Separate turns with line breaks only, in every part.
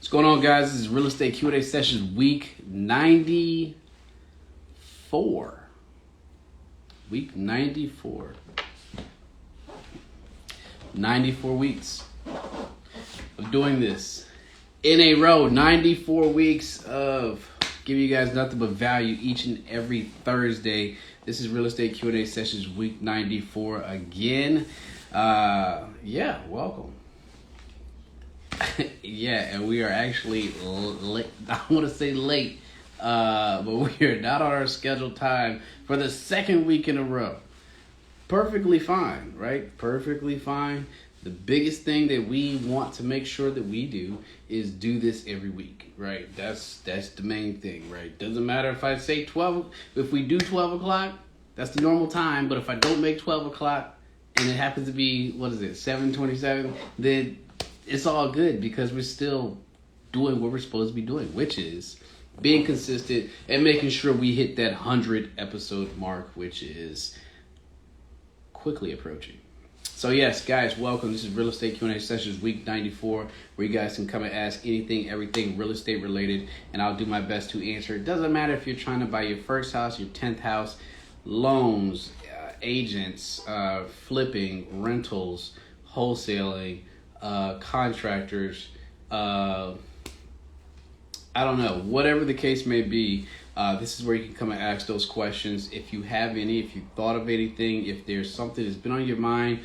What's going on, guys? This is Real Estate Q&A Sessions week 94. Week 94. 94 weeks of doing this in a row. 94 weeks of giving you guys nothing but value each and every Thursday. This is Real Estate Q&A Sessions week 94 again. Welcome. And we are actually late. I want to say late, but we are not on our scheduled time for the second week in a row. Perfectly fine, right? Perfectly fine. The biggest thing that we want to make sure that we do is do this every week, right? That's the main thing, right? Doesn't matter if I say 12, if we do 12 o'clock, that's the normal time. But if I don't make 12 o'clock and it happens to be, 7:27, then it's all good because we're still doing what we're supposed to be doing, which is being consistent and making sure we hit that 100 episode mark, which is quickly approaching. So yes, guys, welcome. This is Real Estate Q&A Sessions week 94, where you guys can come and ask anything, everything real estate related, and I'll do my best to answer. It doesn't matter if you're trying to buy your first house, your 10th house, loans, agents, flipping, rentals, wholesaling, contractors, I don't know, whatever the case may be. This is where you can come and ask those questions. If you have any, if you thought of anything, if there's something that's been on your mind,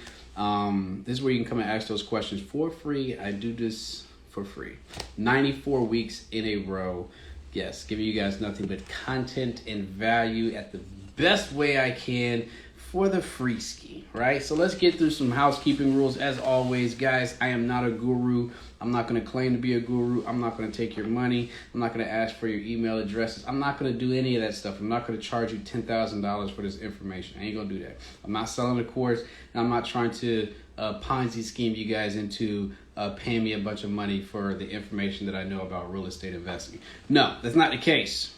this is where you can come and ask those questions for free. I do this for free. 94 weeks in a row. Yes, giving you guys nothing but content and value at the best way I can for the free ski, right? So let's get through some housekeeping rules. As always, guys, I am not a guru. I'm not going to claim to be a guru. I'm not going to take your money. I'm not going to ask for your email addresses. I'm not going to do any of that stuff. I'm not going to charge you $10,000 for this information. I ain't going to do that. I'm not selling the course, and I'm not trying to Ponzi scheme you guys into paying me a bunch of money for the information that I know about real estate investing. No, that's not the case.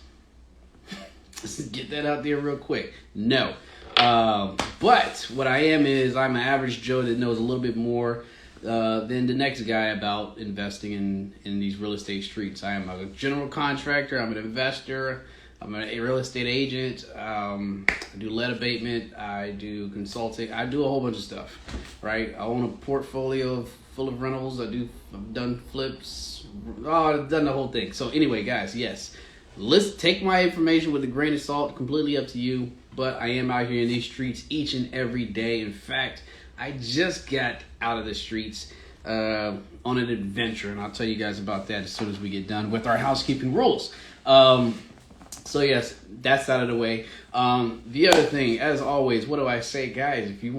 Let's get that out there real quick. No. But what I am is I'm an average Joe that knows a little bit more than the next guy about investing in these real estate streets. I am a general contractor. I'm an investor. I'm a real estate agent. I do lead abatement. I do consulting. I do a whole bunch of stuff, right? I own a portfolio full of rentals. I've done flips. I've done the whole thing. So anyway, guys, yes. Let's take my information with a grain of salt. Completely up to you. But I am out here in these streets each and every day. In fact, I just got out of the streets on an adventure, and I'll tell you guys about that as soon as we get done with our housekeeping rules. So yes, that's out of the way. The other thing, as always, what do I say, guys? If you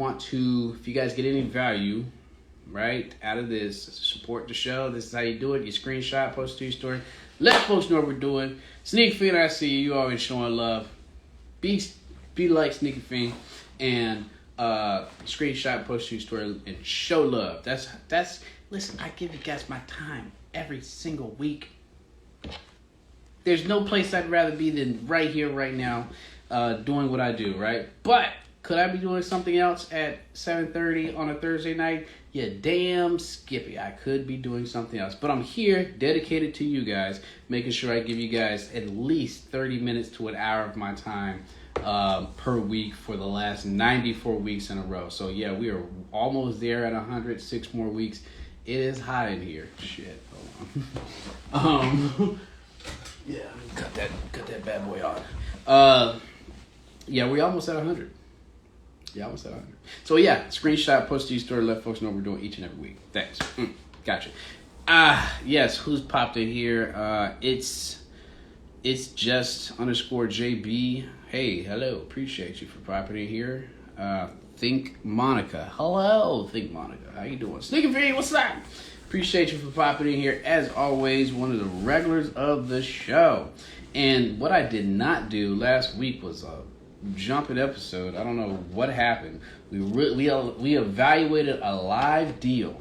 guys get any value, right, out of this, support the show. This is how you do it. You screenshot, post to your story. Let folks know what we're doing. Sneak Fiend, I see you always showing love. Be like Sneaky Fiend and screenshot, post to your story, and show love. That's listen, I give you guys my time every single week. There's no place I'd rather be than right here, right now, doing what I do, right? But could I be doing something else at 7:30 on a Thursday night? Yeah, damn Skippy. I could be doing something else. But I'm here, dedicated to you guys, making sure I give you guys at least 30 minutes to an hour of my time per week for the last 94 weeks in a row. So yeah, we are almost there at 100, 6 more weeks. It is hot in here. Shit, hold on. Yeah, cut that bad boy on. Yeah, we almost at 100. Yeah, almost at 100. So yeah, screenshot, post to your story, let folks know what we're doing each and every week. Thanks. Gotcha. Yes, who's popped in here? It's just _JB. Hey, hello. Appreciate you for popping in here. Think Monica. Hello, Think Monica. How you doing? Sneaky Fiend, what's up? Appreciate you for popping in here. As always, one of the regulars of the show. And what I did not do last week was a jumping episode. I don't know what happened. We evaluated a live deal.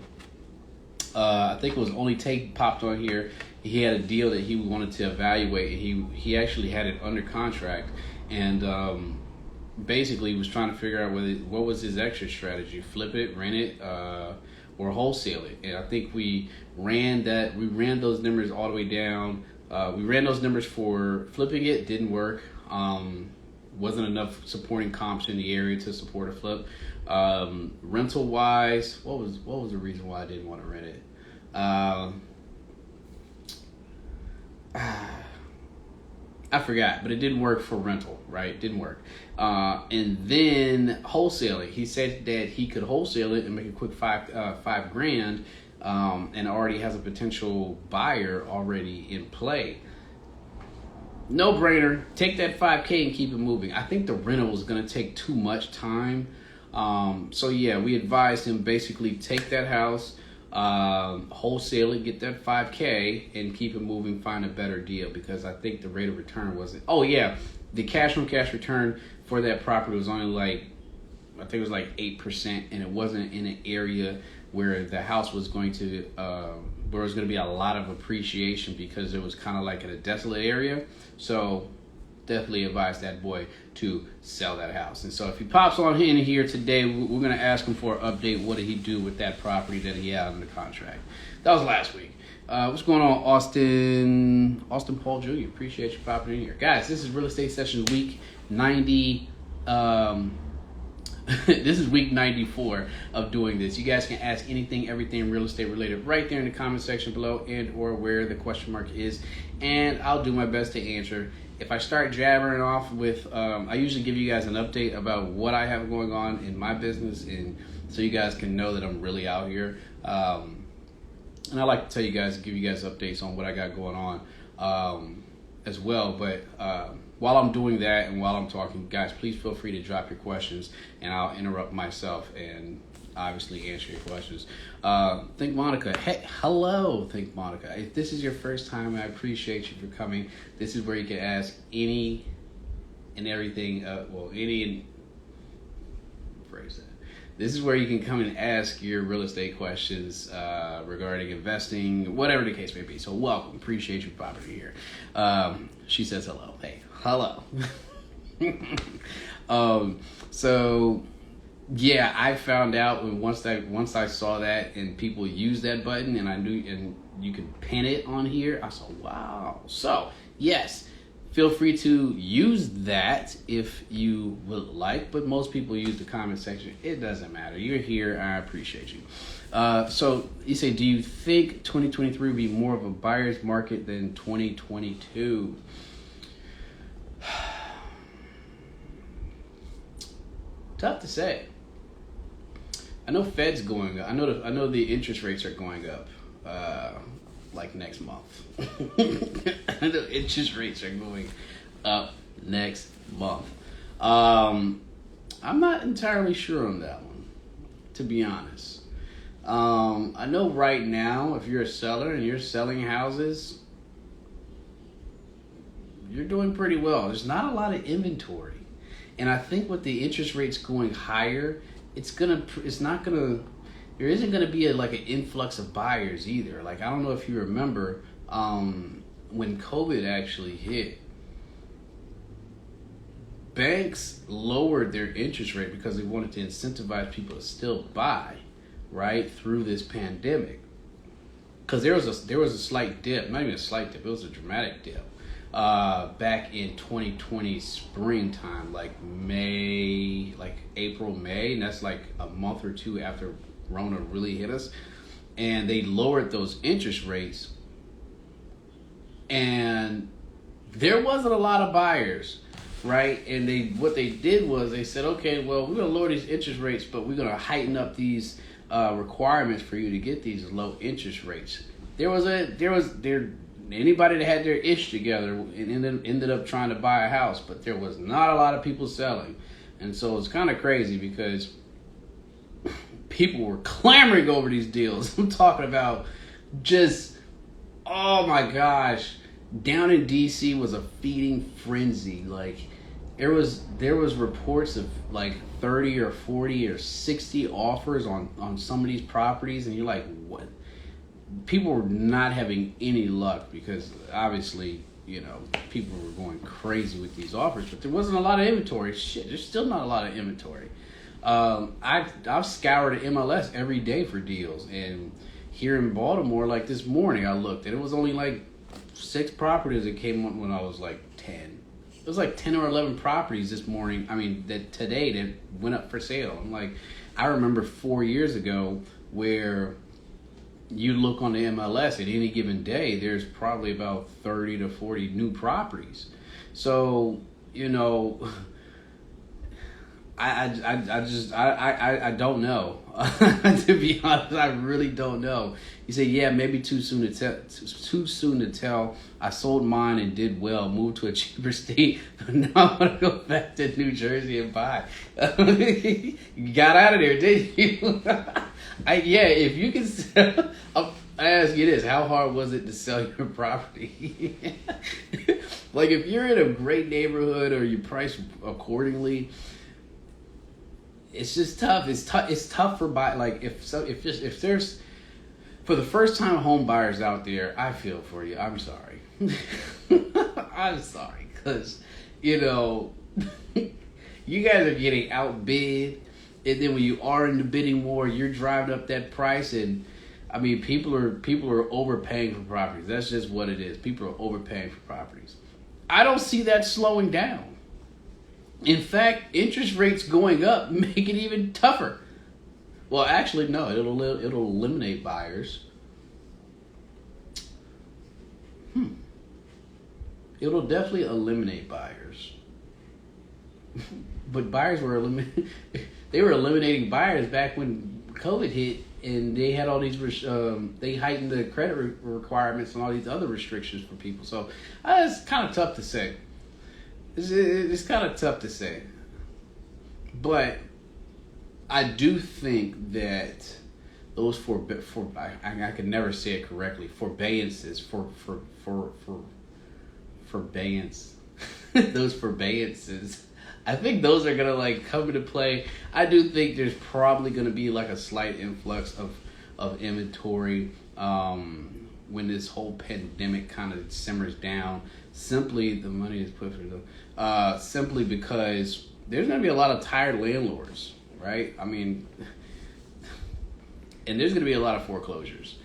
I think it was only Tate popped on here. He had a deal that he wanted to evaluate. He actually had it under contract, and basically was trying to figure out what was his exit strategy: flip it, rent it, or wholesale it. And I think we ran those numbers all the way down. We ran those numbers for flipping it, didn't work. Wasn't enough supporting comps in the area to support a flip. Rental wise, what was the reason why I didn't want to rent it? I forgot, but it didn't work for rental, right? Didn't work. And then wholesaling. He said that he could wholesale it and make a quick $5,000, and already has a potential buyer already in play. No brainer. Take that $5,000 and keep it moving. I think the rental is going to take too much time. So yeah, we advised him basically take that house, wholesale it, get that $5,000 and keep it moving, find a better deal, because I think the rate of return wasn't. Oh yeah, the cash on cash return for that property was only like, I think it was like 8%, and it wasn't in an area where the house was going to, where it was going to be a lot of appreciation, because it was kind of like in a desolate area. So definitely advise that boy to sell that house. And so if he pops on in here today, we're going to ask him for an update. What did he do with that property that he had under contract? That was last week. What's going on, Austin Paul Jr.? Appreciate you popping in here. Guys, this is Real Estate Sessions week 90. This is week 94 of doing this. You guys can ask anything, everything real estate related right there in the comment section below, and or where the question mark is, and I'll do my best to answer. If I start jabbering off with, I usually give you guys an update about what I have going on in my business, and so you guys can know that I'm really out here. And I like to tell you guys, give you guys updates on what I got going on as well. But while I'm doing that and while I'm talking, guys, please feel free to drop your questions, and I'll interrupt myself and obviously answer your questions. Think Monica. Hey, hello, Think Monica. If this is your first time, I appreciate you for coming. This is where you can ask any and everything. Phrase that. This is where you can come and ask your real estate questions regarding investing, whatever the case may be. So welcome. Appreciate you popping here. She says hello. Hey, hello. So yeah, I found out once I saw that and people use that button, and I knew, and you can pin it on here. I saw, wow. So yes, feel free to use that if you would like, but most people use the comment section. It doesn't matter. You're here. I appreciate you. So you say, do you think 2023 will be more of a buyer's market than 2022? Tough to say. I know Fed's going up. I know the interest rates are going up like next month. I know interest rates are going up next month. I'm not entirely sure on that one, to be honest. I know right now, if you're a seller and you're selling houses, you're doing pretty well. There's not a lot of inventory. And I think with the interest rates going higher, there isn't gonna be an influx of buyers either. Like, I don't know if you remember when COVID actually hit, banks lowered their interest rate because they wanted to incentivize people to still buy, right, through this pandemic. Because there was a slight dip, not even a slight dip, it was a dramatic dip. Back in 2020 springtime, like April, May, and that's like a month or two after Rona really hit us, and they lowered those interest rates, and there wasn't a lot of buyers, right? And what they did was they said, okay, well, we're gonna lower these interest rates, but we're gonna heighten up these requirements for you to get these low interest rates. Anybody that had their ish together and ended up trying to buy a house, but there was not a lot of people selling. And so it's kind of crazy because people were clamoring over these deals. I'm talking about just, oh my gosh, down in DC was a feeding frenzy. Like, there was reports of like 30 or 40 or 60 offers on some of these properties, and you're like, what? People were not having any luck because obviously, people were going crazy with these offers, but there wasn't a lot of inventory. Shit, there's still not a lot of inventory. I've scoured the MLS every day for deals, and here in Baltimore, like this morning, I looked and it was only like 6 properties that came up when I was like 10. It was like 10 or 11 properties this morning. I mean, that today that went up for sale. I'm like, I remember 4 years ago where you look on the MLS at any given day, there's probably about 30 to 40 new properties. So, you know, I don't know. To be honest, I really don't know. You say, yeah, maybe too soon to tell. Too soon to tell. I sold mine and did well. Moved to a cheaper state, but now I want to go back to New Jersey and buy. You got out of there, didn't you? Yeah. If you can sell, I ask you this: how hard was it to sell your property? Like, if you're in a great neighborhood or you price accordingly, it's just tough. It's tough for if there's for the first time home buyers out there, I feel for you. I'm sorry. I'm sorry, because you know you guys are getting outbid, and then when you are in the bidding war, you're driving up that price, and I mean people are overpaying for properties. That's just what it is. People are overpaying for properties. I don't see that slowing down. In fact, interest rates going up make it even tougher. Well, actually, no. It'll eliminate buyers. It'll definitely eliminate buyers. But buyers were they were eliminating buyers back when COVID hit, and they had all these they heightened the credit requirements and all these other restrictions for people. So it's kind of tough to say. It's kind of tough to say, but I do think that those I could never say it correctly. Forbearances forbearance. Those forbearances. I think those are gonna like come into play. I do think there's probably gonna be like a slight influx of inventory when this whole pandemic kind of simmers down. Simply, the money is put for the simply because there's gonna be a lot of tired landlords, right? I mean, and there's gonna be a lot of foreclosures.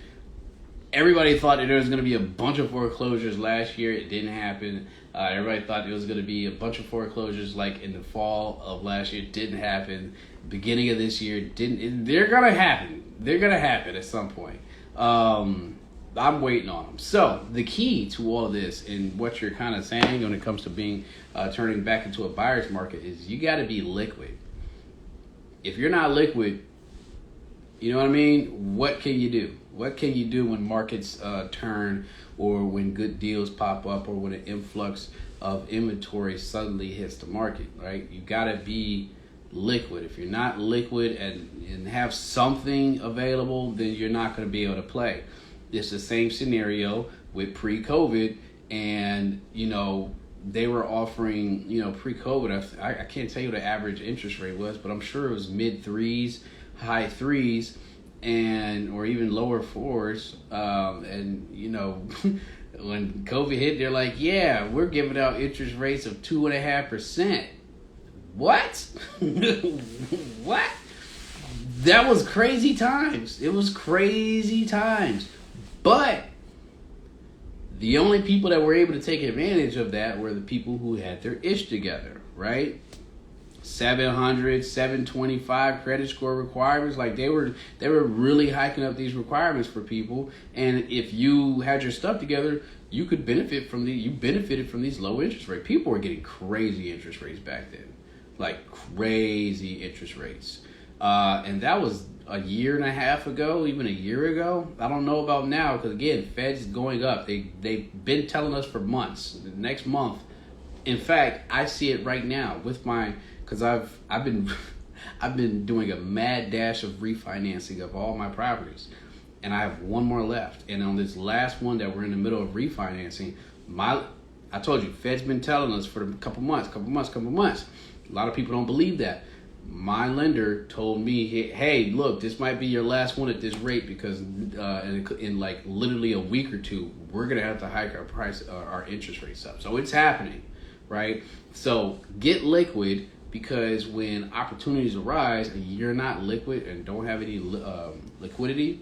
Everybody thought that there was going to be a bunch of foreclosures last year. It didn't happen. Everybody thought there was going to be a bunch of foreclosures like in the fall of last year. It didn't happen. Beginning of this year, didn't. They're going to happen. They're going to happen at some point. I'm waiting on them. So the key to all this and what you're kind of saying when it comes to being turning back into a buyer's market is you got to be liquid. If you're not liquid, you know what I mean? What can you do? What can you do when markets turn, or when good deals pop up, or when an influx of inventory suddenly hits the market, right? You got to be liquid. If you're not liquid and have something available, then you're not going to be able to play. It's the same scenario with pre-COVID, and, you know, they were offering, you know, pre-COVID, I can't tell you what the average interest rate was, but I'm sure it was mid threes, high threes, and or even lower fours. And you know, when COVID hit, they're like, yeah, we're giving out interest rates of 2.5%. What? What? That was crazy times. It was crazy times. But the only people that were able to take advantage of that were the people who had their ish together, right? 700, 725 credit score requirements. Like they were really hiking up these requirements for people. And if you had your stuff together, you could benefit from you benefited from these low interest rates. People were getting crazy interest rates back then, like crazy interest rates. And that was a year and a half ago, even a year ago. I don't know about now, because again, Fed's going up. They've been telling us for months. The next month, in fact, I see it right now with because I've been doing a mad dash of refinancing of all my properties, and I have one more left. And on this last one that we're in the middle of refinancing, I told you, Fed's been telling us for a couple months. A lot of people don't believe that. My lender told me, hey, look, this might be your last one at this rate, because in like literally a week or two, we're gonna have to hike our interest rates up. So it's happening, right? So get liquid, because when opportunities arise and you're not liquid and don't have any liquidity,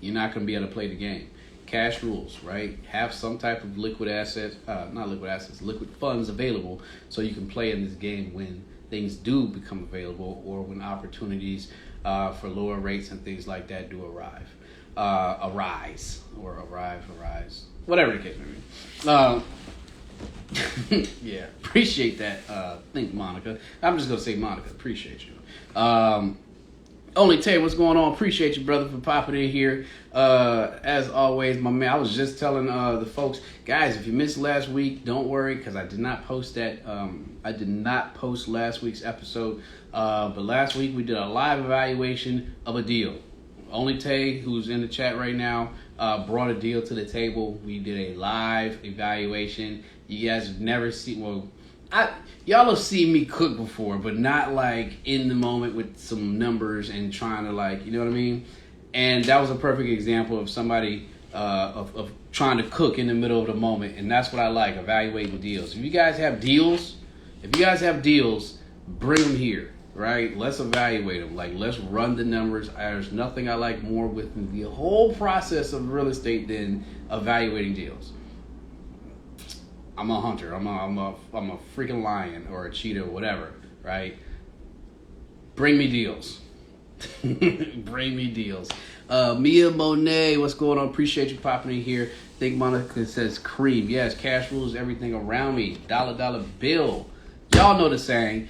you're not going to be able to play the game. Cash rules, right? Have some type of liquid assets, not liquid assets, liquid funds available so you can play in this game when things do become available or when opportunities for lower rates and things like that do arise, whatever the case may be. Yeah, appreciate that. Think Monica. I'm just gonna say Monica. Appreciate you. Only Tay, what's going on? Appreciate you, brother, for popping in here. As always, my man. I was just telling the folks, guys, if you missed last week, don't worry, because I did not post that. I did not post last week's episode. But last week we did a live evaluation of a deal. Only Tay, who's in the chat right now, brought a deal to the table. We did a live evaluation. You guys have never seen, y'all have seen me cook before, but not like in the moment with some numbers and trying to like, you know what I mean? And that was a perfect example of somebody of trying to cook in the middle of the moment. And that's what I like, evaluating deals. If you guys have deals, bring them here, right? Let's evaluate them. Like, let's run the numbers. There's nothing I like more with the whole process of real estate than evaluating deals. I'm a hunter. I'm a freaking lion or a cheetah or whatever, right? Bring me deals. Bring me deals. Mia Monet, what's going on? Appreciate you popping in here. Think Monica says cream. Yes, cash rules everything around me. Dollar bill. Y'all know the saying.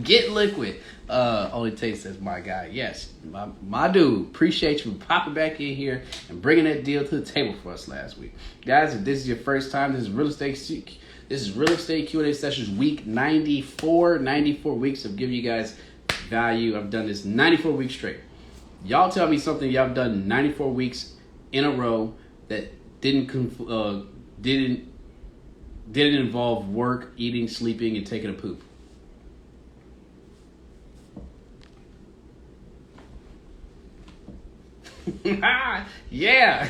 Get liquid. Only Tate says, my guy. Yes, my dude. Appreciate you popping back in here and bringing that deal to the table for us last week. Guys, if this is your first time, this is real estate Q&A sessions week 94. 94 weeks of giving you guys value. I've done this 94 weeks straight. Y'all tell me something y'all done 94 weeks in a row that didn't involve work, eating, sleeping, and taking a poop. Yeah.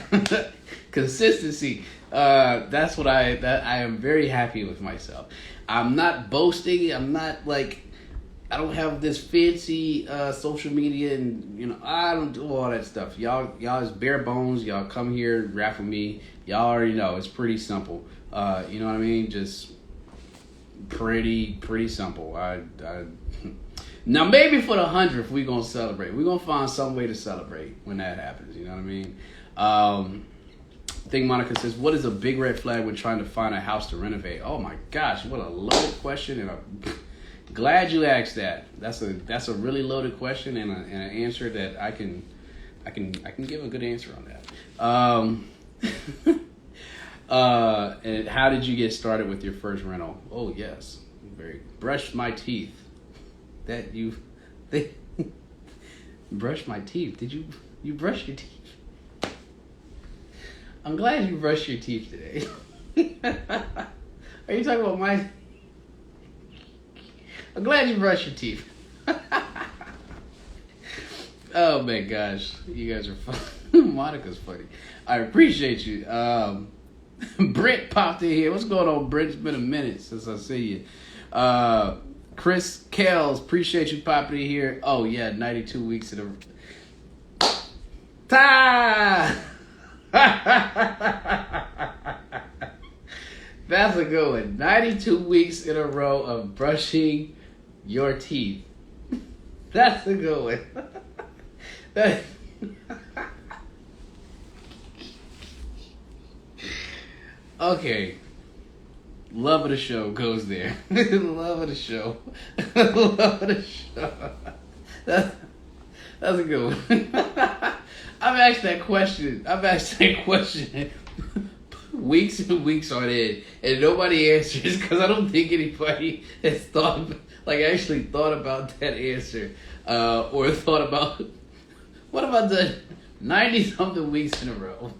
Consistency. That's what I am very happy with myself. I'm not boasting. I'm not like, I don't have this fancy social media, and I don't do all that stuff. Y'all is bare bones. Y'all come here, rap with me. Y'all already know it's pretty simple. You know what I mean? Just pretty simple. Now maybe for the 100th we're gonna celebrate. We're gonna find some way to celebrate when that happens. You know what I mean? I think Monica says, "What is a big red flag when trying to find a house to renovate?" Oh my gosh, what a loaded question, and I'm glad you asked that. That's a really loaded question and an answer that I can give a good answer on that. And how did you get started with your first rental? Oh yes, brushed my teeth. Brushed my teeth. Did you brush your teeth? I'm glad you brushed your teeth today. Are you talking about my? I'm glad you brushed your teeth. Oh my gosh, you guys are funny. Monica's funny. I appreciate you. Britt popped in here. What's going on, Britt? It's been a minute since I see you. Chris Kells, appreciate you popping in here. Oh yeah, 92 weeks in a time. That's a good one. 92 weeks in a row of brushing your teeth. That's a good one. Okay. Love of the show goes there. Love of the show. Love of the show. That's a good one. I've asked that question weeks and weeks on end, and nobody answers because I don't think anybody has actually thought about that answer, or thought about what about the 90-something weeks in a row,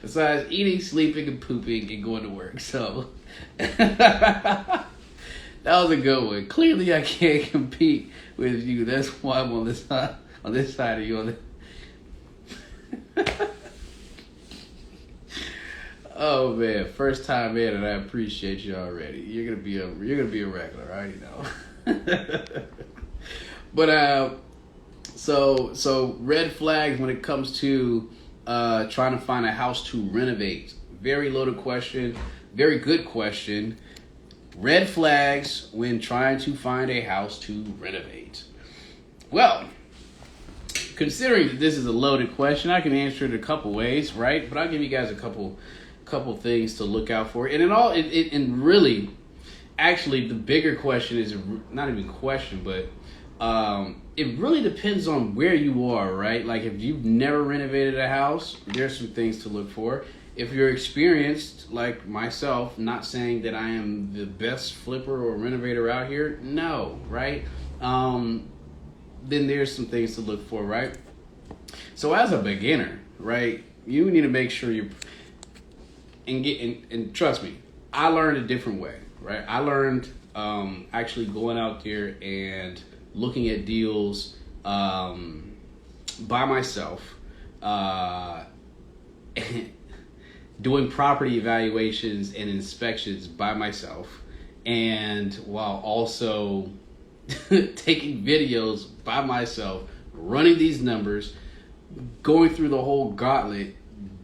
besides eating, sleeping, and pooping and going to work. So that was a good one. Clearly, I can't compete with you. That's why I'm on this side of you. Oh man, first time in, and I appreciate you already. You're gonna be a regular, I already know. But so red flags when it comes to trying to find a house to renovate. Very loaded question, very good question. Red flags when trying to find a house to renovate. Well, considering that this is a loaded question, I can answer it a couple ways, right? But I'll give you guys a couple things to look out for. And really, actually, the bigger question is not even a question, but it really depends on where you are, right? Like if you've never renovated a house, there's some things to look for. If you're experienced, like myself, not saying that I am the best flipper or renovator out here, no, right? Then there's some things to look for, right? So as a beginner, right, you need to make sure and trust me, I learned a different way, right? I learned actually going out there and looking at deals by myself, doing property evaluations and inspections by myself, and while also taking videos by myself, running these numbers, going through the whole gauntlet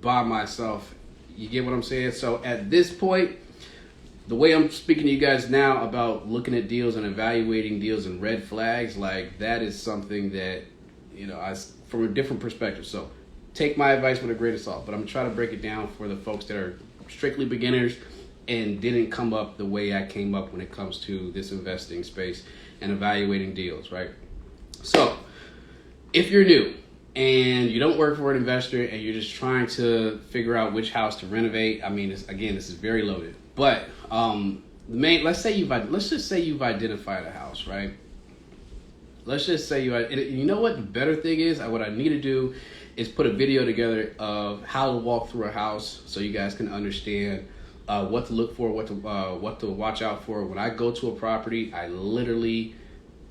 by myself. You get what I'm saying? So at this point, the way I'm speaking to you guys now about looking at deals and evaluating deals and red flags, like that is something that, from a different perspective. So take my advice with a grain of salt, but I'm going to try to break it down for the folks that are strictly beginners and didn't come up the way I came up when it comes to this investing space and evaluating deals, right? So if you're new and you don't work for an investor and you're just trying to figure out which house to renovate, I mean, this is very loaded. But let's just say you've identified a house, right? Let's just say you know what the better thing is? What I need to do is put a video together of how to walk through a house so you guys can understand what to look for, what to watch out for. When I go to a property, I literally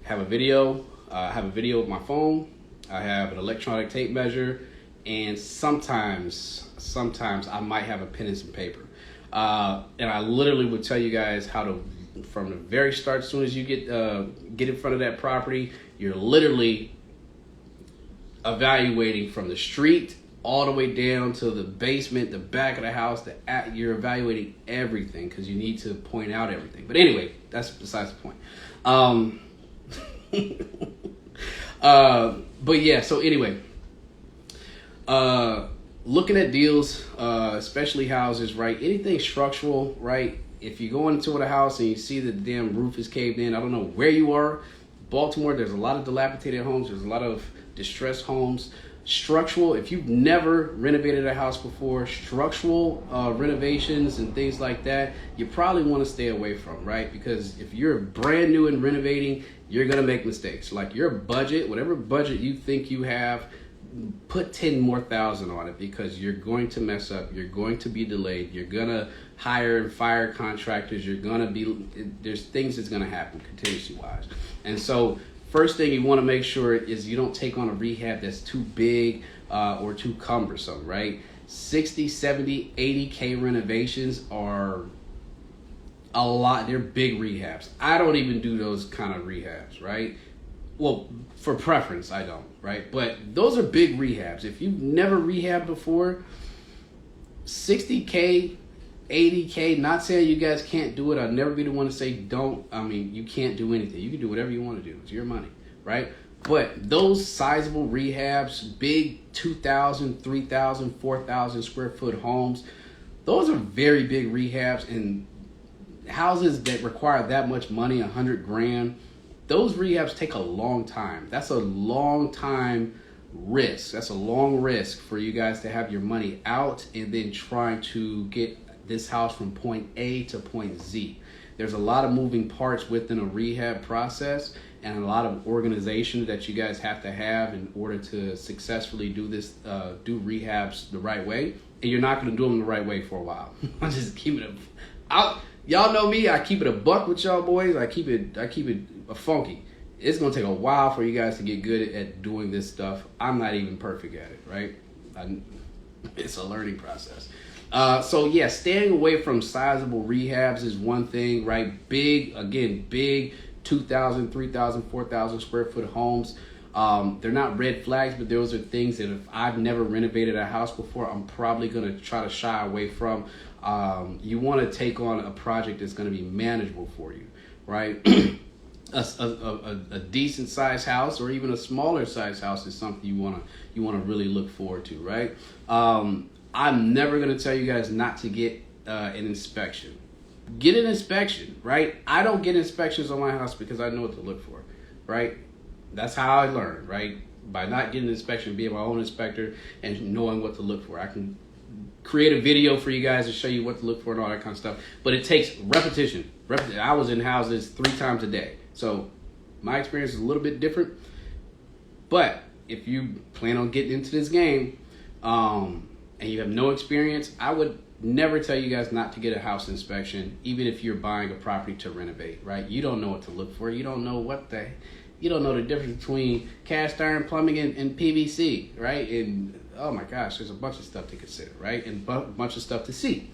have a video. I have a video of my phone. I have an electronic tape measure, and sometimes I might have a pen and some paper. And I literally would tell you guys how to, from the very start, as soon as you get in front of that property, you're literally evaluating from the street all the way down to the basement, the back of the house. You're evaluating everything because you need to point out everything. But anyway, that's besides the point. But yeah, so anyway, looking at deals, especially houses, right? Anything structural, right? If you go into a house and you see the damn roof is caved in, I don't know where you are. Baltimore, there's a lot of dilapidated homes. There's a lot of distressed homes. Structural, if you've never renovated a house before, structural renovations and things like that, you probably want to stay away from, right? Because if you're brand new in renovating, you're going to make mistakes. Like your budget, whatever budget you think you have, put 10 more thousand on it because you're going to mess up. You're going to be delayed. You're going to hire and fire contractors. There's things that's going to happen contingency wise. And so first thing you want to make sure is you don't take on a rehab that's too big or too cumbersome, right? 60, 70, 80K renovations are a lot. They're big rehabs. I don't even do those kind of rehabs, right? Well, for preference, I don't, right? But those are big rehabs. If you've never rehabbed before, 60K, 80K, not saying you guys can't do it. I'd never be the one to say don't. I mean, you can't do anything. You can do whatever you want to do. It's your money, right? But those sizable rehabs, big 2,000, 3,000, 4,000 square foot homes, those are very big rehabs. And houses that require that much money, 100 grand, those rehabs take a long time. That's a long time risk. That's a long risk for you guys to have your money out and then trying to get this house from point A to point Z. There's a lot of moving parts within a rehab process and a lot of organization that you guys have to have in order to successfully do rehabs the right way. And you're not going to do them the right way for a while. I just keep it y'all know me. I keep it a buck with y'all boys. I keep it funky. It's going to take a while for you guys to get good at doing this stuff. I'm not even perfect at it, right? It's a learning process. So yeah, staying away from sizable rehabs is one thing, right? Big 2,000, 3,000, 4,000 square foot homes. They're not red flags, but those are things that if I've never renovated a house before, I'm probably going to try to shy away from. You want to take on a project that's going to be manageable for you, right? a decent sized house or even a smaller sized house is something you want to really look forward to, right? I'm never going to tell you guys not to get an inspection. Get an inspection, right? I don't get inspections on my house because I know what to look for, right? That's how I learned, right? By not getting an inspection, being my own inspector and knowing what to look for. I can create a video for you guys to show you what to look for and all that kind of stuff. But it takes repetition. I was in houses 3 times a day. So my experience is a little bit different. But if you plan on getting into this game and you have no experience, I would never tell you guys not to get a house inspection, even if you're buying a property to renovate, right? You don't know what to look for. You don't know the difference between cast iron plumbing and PVC, right? And oh my gosh, there's a bunch of stuff to consider, right? And a bunch of stuff to see.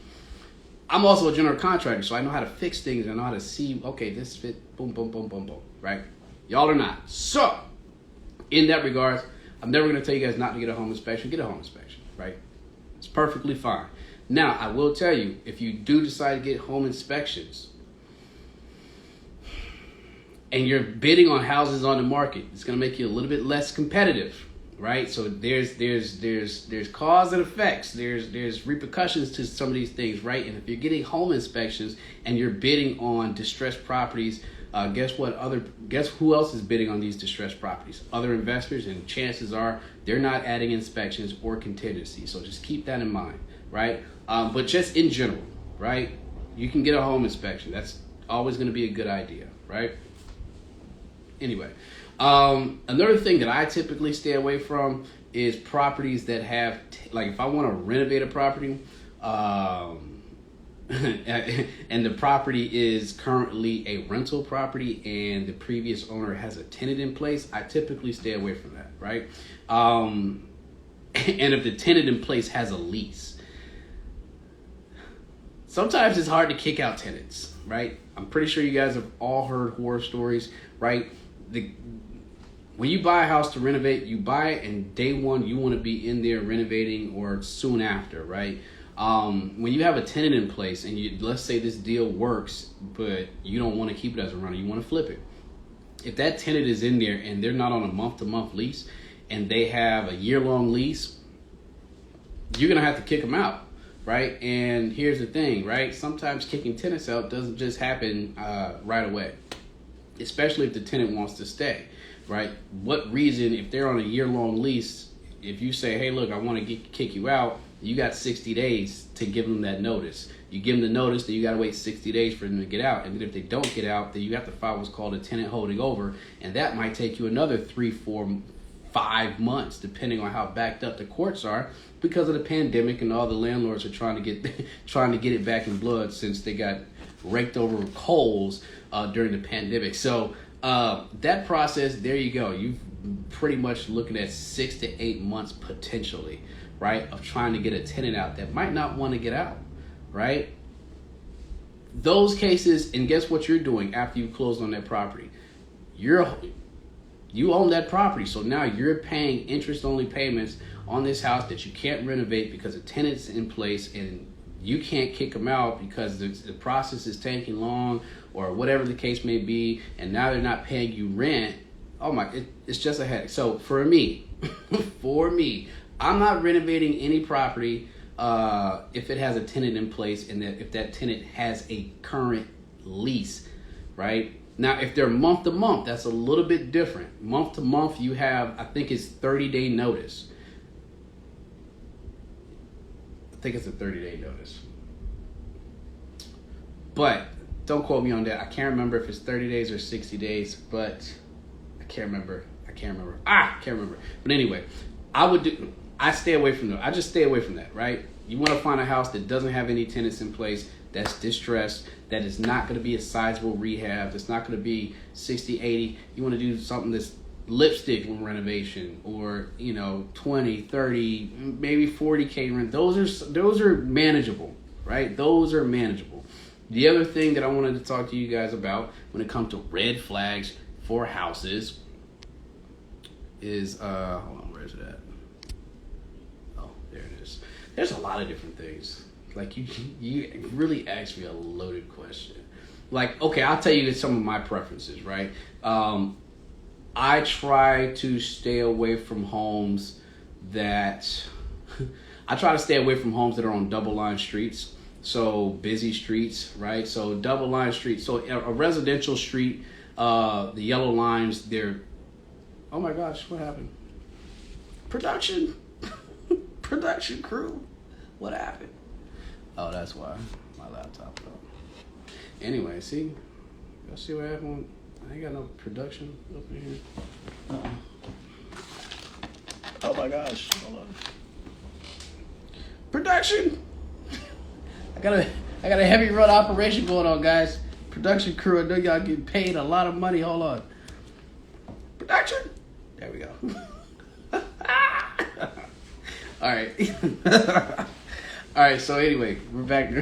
I'm also a general contractor, so I know how to fix things. I know how to see, okay, this fit, boom, boom, boom, boom, boom, right? Y'all are not. So, in that regards, I'm never going to tell you guys not to get a home inspection. Get a home inspection, right? It's perfectly fine. Now, I will tell you, if you do decide to get home inspections and you're bidding on houses on the market, it's going to make you a little bit less competitive, right? So there's cause and effects. There's repercussions to some of these things, right? And if you're getting home inspections and you're bidding on distressed properties, guess who else is bidding on these distressed properties? Other investors, and chances are they're not adding inspections or contingency. So just keep that in mind, right? But just in general, right? You can get a home inspection. That's always going to be a good idea, right? Anyway, another thing that I typically stay away from is properties that have, like if I want to renovate a property, and the property is currently a rental property and the previous owner has a tenant in place, I typically stay away from that, right? And if the tenant in place has a lease, sometimes it's hard to kick out tenants, right? I'm pretty sure you guys have all heard horror stories, right? When you buy a house to renovate, you buy it and day one you want to be in there renovating or soon after, right? When you have a tenant in place and let's say this deal works, but you don't want to keep it as a rental, you want to flip it. If that tenant is in there and they're not on a month-to-month lease and they have a year-long lease, you're going to have to kick them out, right? And here's the thing, right? Sometimes kicking tenants out doesn't just happen right away, especially if the tenant wants to stay, right? What reason, if they're on a year-long lease, if you say, hey, look, I want to kick you out, you got 60 days to give them that notice. You give them the notice that you got to wait 60 days for them to get out. And then if they don't get out, then you have to file what's called a tenant holding over. And that might take you another 3, 4, 5 months, depending on how backed up the courts are, because of the pandemic and all the landlords are trying to get it back in blood since they got raked over with coals during the pandemic. So that process, there you go. You've pretty much looking at 6 to 8 months potentially, right, of trying to get a tenant out that might not want to get out, right? Those cases, and guess what you're doing after you close on that property? You own that property, so now you're paying interest-only payments on this house that you can't renovate because the tenant's in place and you can't kick them out because the process is taking long or whatever the case may be, and now they're not paying you rent. Oh my, it's just a headache. So for me, I'm not renovating any property if it has a tenant in place and if that tenant has a current lease, right? Now, if they're month to month, that's a little bit different. Month to month, you have, I think it's 30-day notice. I think it's a 30-day notice. But don't quote me on that. I can't remember if it's 30 days or 60 days, but I can't remember. But anyway, I stay away from that. I just stay away from that, right? You want to find a house that doesn't have any tenants in place, that's distressed, that is not going to be a sizable rehab, that's not going to be 60, 80. You want to do something that's lipstick renovation, or 20, 30, maybe 40K rent. Those are manageable, right? Those are manageable. The other thing that I wanted to talk to you guys about when it comes to red flags for houses is hold on, where's it at? Oh, there it is. There's a lot of different things. Like you really asked me a loaded question. Like, okay, I'll tell you some of my preferences, right? I try to stay away from homes that are on double line streets. So busy streets, right? So double line streets. So a residential street, the yellow lines, oh my gosh, what happened? Production crew. What happened? Oh, that's why my laptop fell. Anyway, see? Y'all see what happened? I ain't got no production up in here. Oh my gosh, hold on. Production! I got a heavy run operation going on, guys. Production crew, I know y'all getting paid a lot of money. Hold on. Production! There we go. Alright. Alright, so anyway, we're back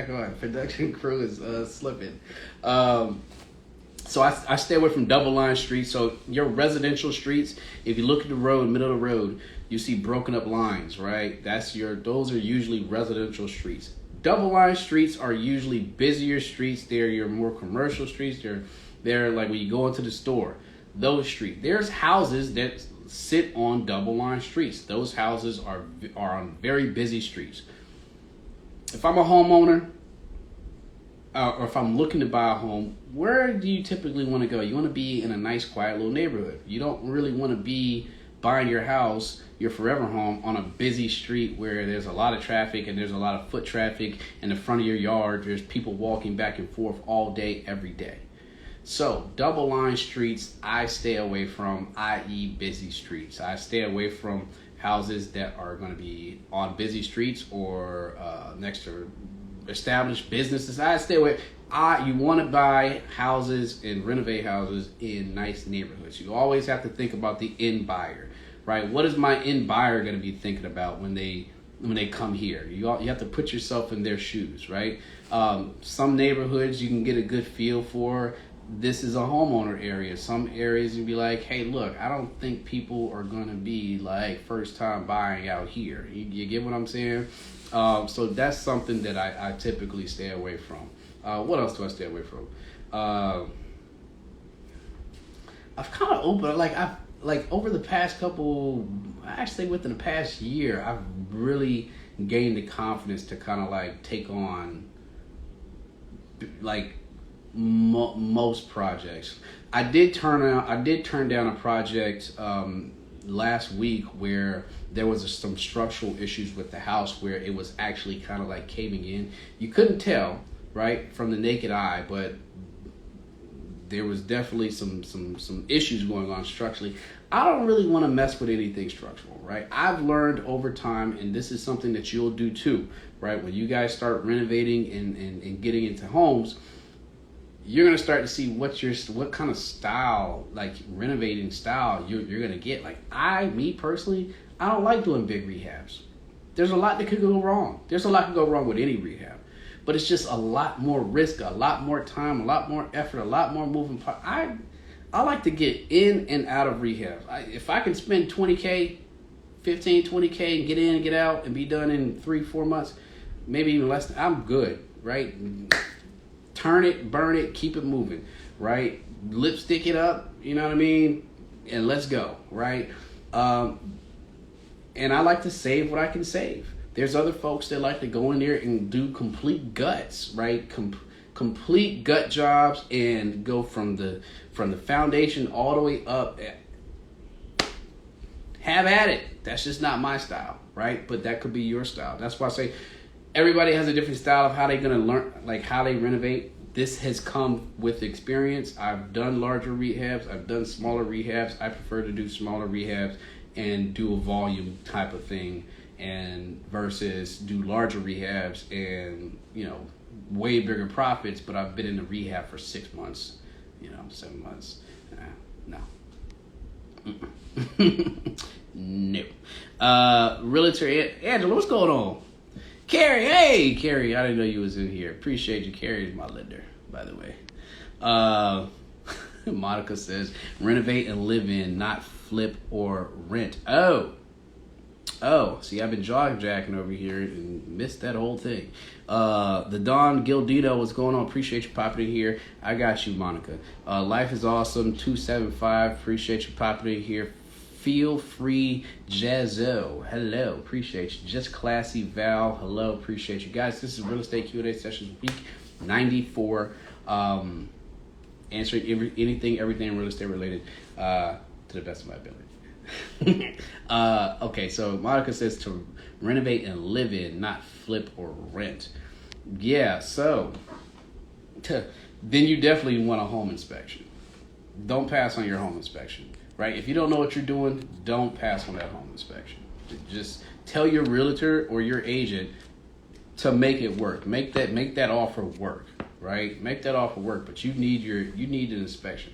on. Production crew is slipping. So I stay away from double line streets. So your residential streets, if you look at the road, middle of the road, you see broken up lines, right? Those are usually residential streets. Double line streets are usually busier streets. They're your more commercial streets. They're like when you go into the store. Those streets. There's houses that sit on double line streets. Those houses are on very busy streets. If I'm a homeowner, or if I'm looking to buy a home, where do you typically want to go? You want to be in a nice, quiet little neighborhood. You don't really want to be buying your house, your forever home, on a busy street where there's a lot of traffic and there's a lot of foot traffic in the front of your yard. There's people walking back and forth all day, every day. So double line streets, I stay away from, i.e. busy streets. I stay away from houses that are going to be on busy streets or next to established businesses. I stay away. You want to buy houses and renovate houses in nice neighborhoods. You always have to think about the end buyer, right? What is my end buyer going to be thinking about when they come here? You have to put yourself in their shoes, right? Some neighborhoods you can get a good feel for. This is a homeowner area. Some areas you'd be like, hey, look, I don't think people are going to be like first time buying out here. You get what I'm saying? So that's something that I typically stay away from. What else do I stay away from? I've kind of opened, like over the past couple, actually within the past year, I've really gained the confidence to kind of like take on like most projects. I did turn down a project last week where there was some structural issues with the house where it was actually kind of like caving in. You couldn't tell, right, from the naked eye, but there was definitely some issues going on structurally. I don't really want to mess with anything structural, right? I've learned over time, and this is something that you'll do too, right? When you guys start renovating and getting into homes, you're gonna start to see what kind of style, like renovating style, you're gonna get. Like me personally, I don't like doing big rehabs. There's a lot that could go wrong. There's a lot that could go wrong with any rehab, but it's just a lot more risk, a lot more time, a lot more effort, a lot more moving parts. I like to get in and out of rehabs. If I can spend 20K, 15, 20K and get in and get out and be done in 3-4 months, maybe even less, I'm good, right? Turn it, burn it, keep it moving, right? Lipstick it up, you know what I mean? And let's go, right? And I like to save what I can save. There's other folks that like to go in there and do complete guts, right? Complete gut jobs and go from the foundation all the way up. Have at it. That's just not my style, right? But that could be your style. That's why I say everybody has a different style of how they're going to learn, like how they renovate. This has come with experience. I've done larger rehabs. I've done smaller rehabs. I prefer to do smaller rehabs and do a volume type of thing, and versus do larger rehabs and, way bigger profits, but I've been in the rehab for 6 months, 7 months. No. No. Realtor Angela, what's going on? Carrie, hey, Carrie, I didn't know you was in here. Appreciate you. Carrie is my lender, by the way. Monica says, renovate and live in, not flip or rent. Oh, see, I've been jacking over here and missed that whole thing. The Don Gildito, what's going on? Appreciate you popping in here. I got you, Monica. Life is awesome, 275. Appreciate you popping in here. Feel free, Jazzo. Hello, appreciate you. Just Classy Val. Hello, appreciate you guys. This is Real Estate Q&A sessions week 94. Answering everything real estate related to the best of my ability. Okay, so Monica says to renovate and live in, not flip or rent. Yeah, so then you definitely want a home inspection. Don't pass on your home inspection, right? If you don't know what you're doing, don't pass on that home inspection. Just tell your realtor or your agent to make it work. Make that offer work, right? Make that offer work, but you need an inspection.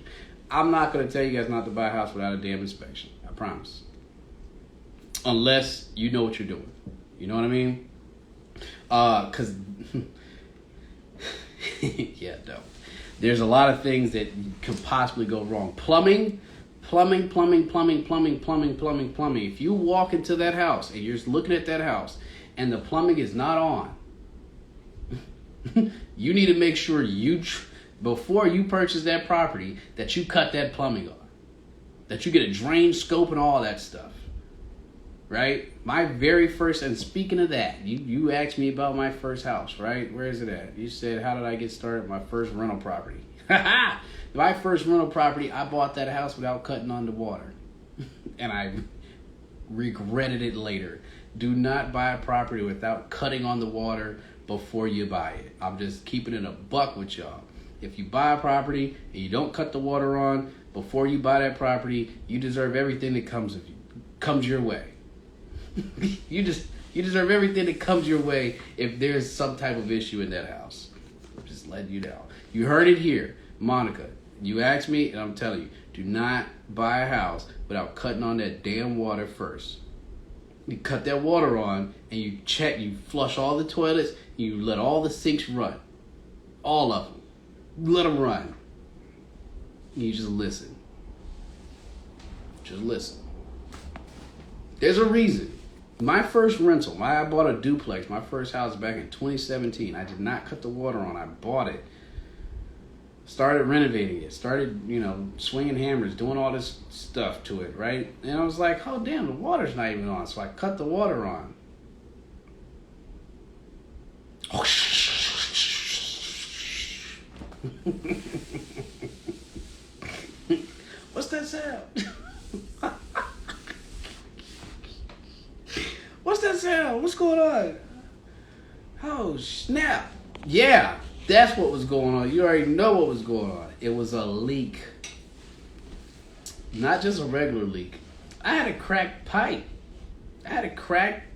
I'm not going to tell you guys not to buy a house without a damn inspection. I promise. Unless you know what you're doing. You know what I mean? Because, yeah, no. There's a lot of things that could possibly go wrong. Plumbing. If you walk into that house and you're looking at that house and the plumbing is not on, you need to make sure before you purchase that property, that you cut that plumbing on. That you get a drain scope and all that stuff. Right? My very first, and speaking of that, you asked me about my first house, right? Where is it at? You said, how did I get started? My first rental property. My first rental property, I bought that house without cutting on the water. And I regretted it later. Do not buy a property without cutting on the water before you buy it. I'm just keeping it a buck with y'all. If you buy a property and you don't cut the water on before you buy that property, you deserve everything that comes your way. You deserve everything that comes your way if there's some type of issue in that house. I'm just letting you know. You heard it here. Monica, you asked me, and I'm telling you, do not buy a house without cutting on that damn water first. You cut that water on, and you flush all the toilets, and you let all the sinks run. All of them. Let them run. And you just listen. Just listen. There's a reason. My first rental, I bought a duplex, my first house back in 2017. I did not cut the water on. I bought it. Started renovating it. Started, swinging hammers, doing all this stuff to it, right? And I was like, oh, damn, the water's not even on. So I cut the water on. What's that sound? What's that sound? What's going on? Oh, snap. Yeah, that's what was going on. You already know what was going on. It was a leak. Not just a regular leak. I had a cracked pipe. I had a cracked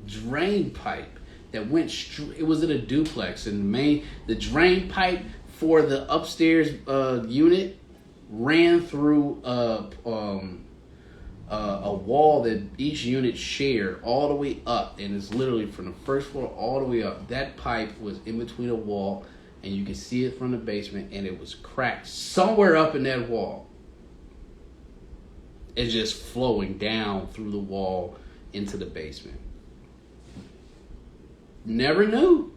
drain pipe that went straight. It was in a duplex, and the drain pipe for the upstairs unit ran through a wall that each unit shared all the way up, and it's literally from the first floor all the way up. That pipe was in between a wall, and you could see it from the basement, and it was cracked somewhere up in that wall. It's just flowing down through the wall into the basement. Never knew.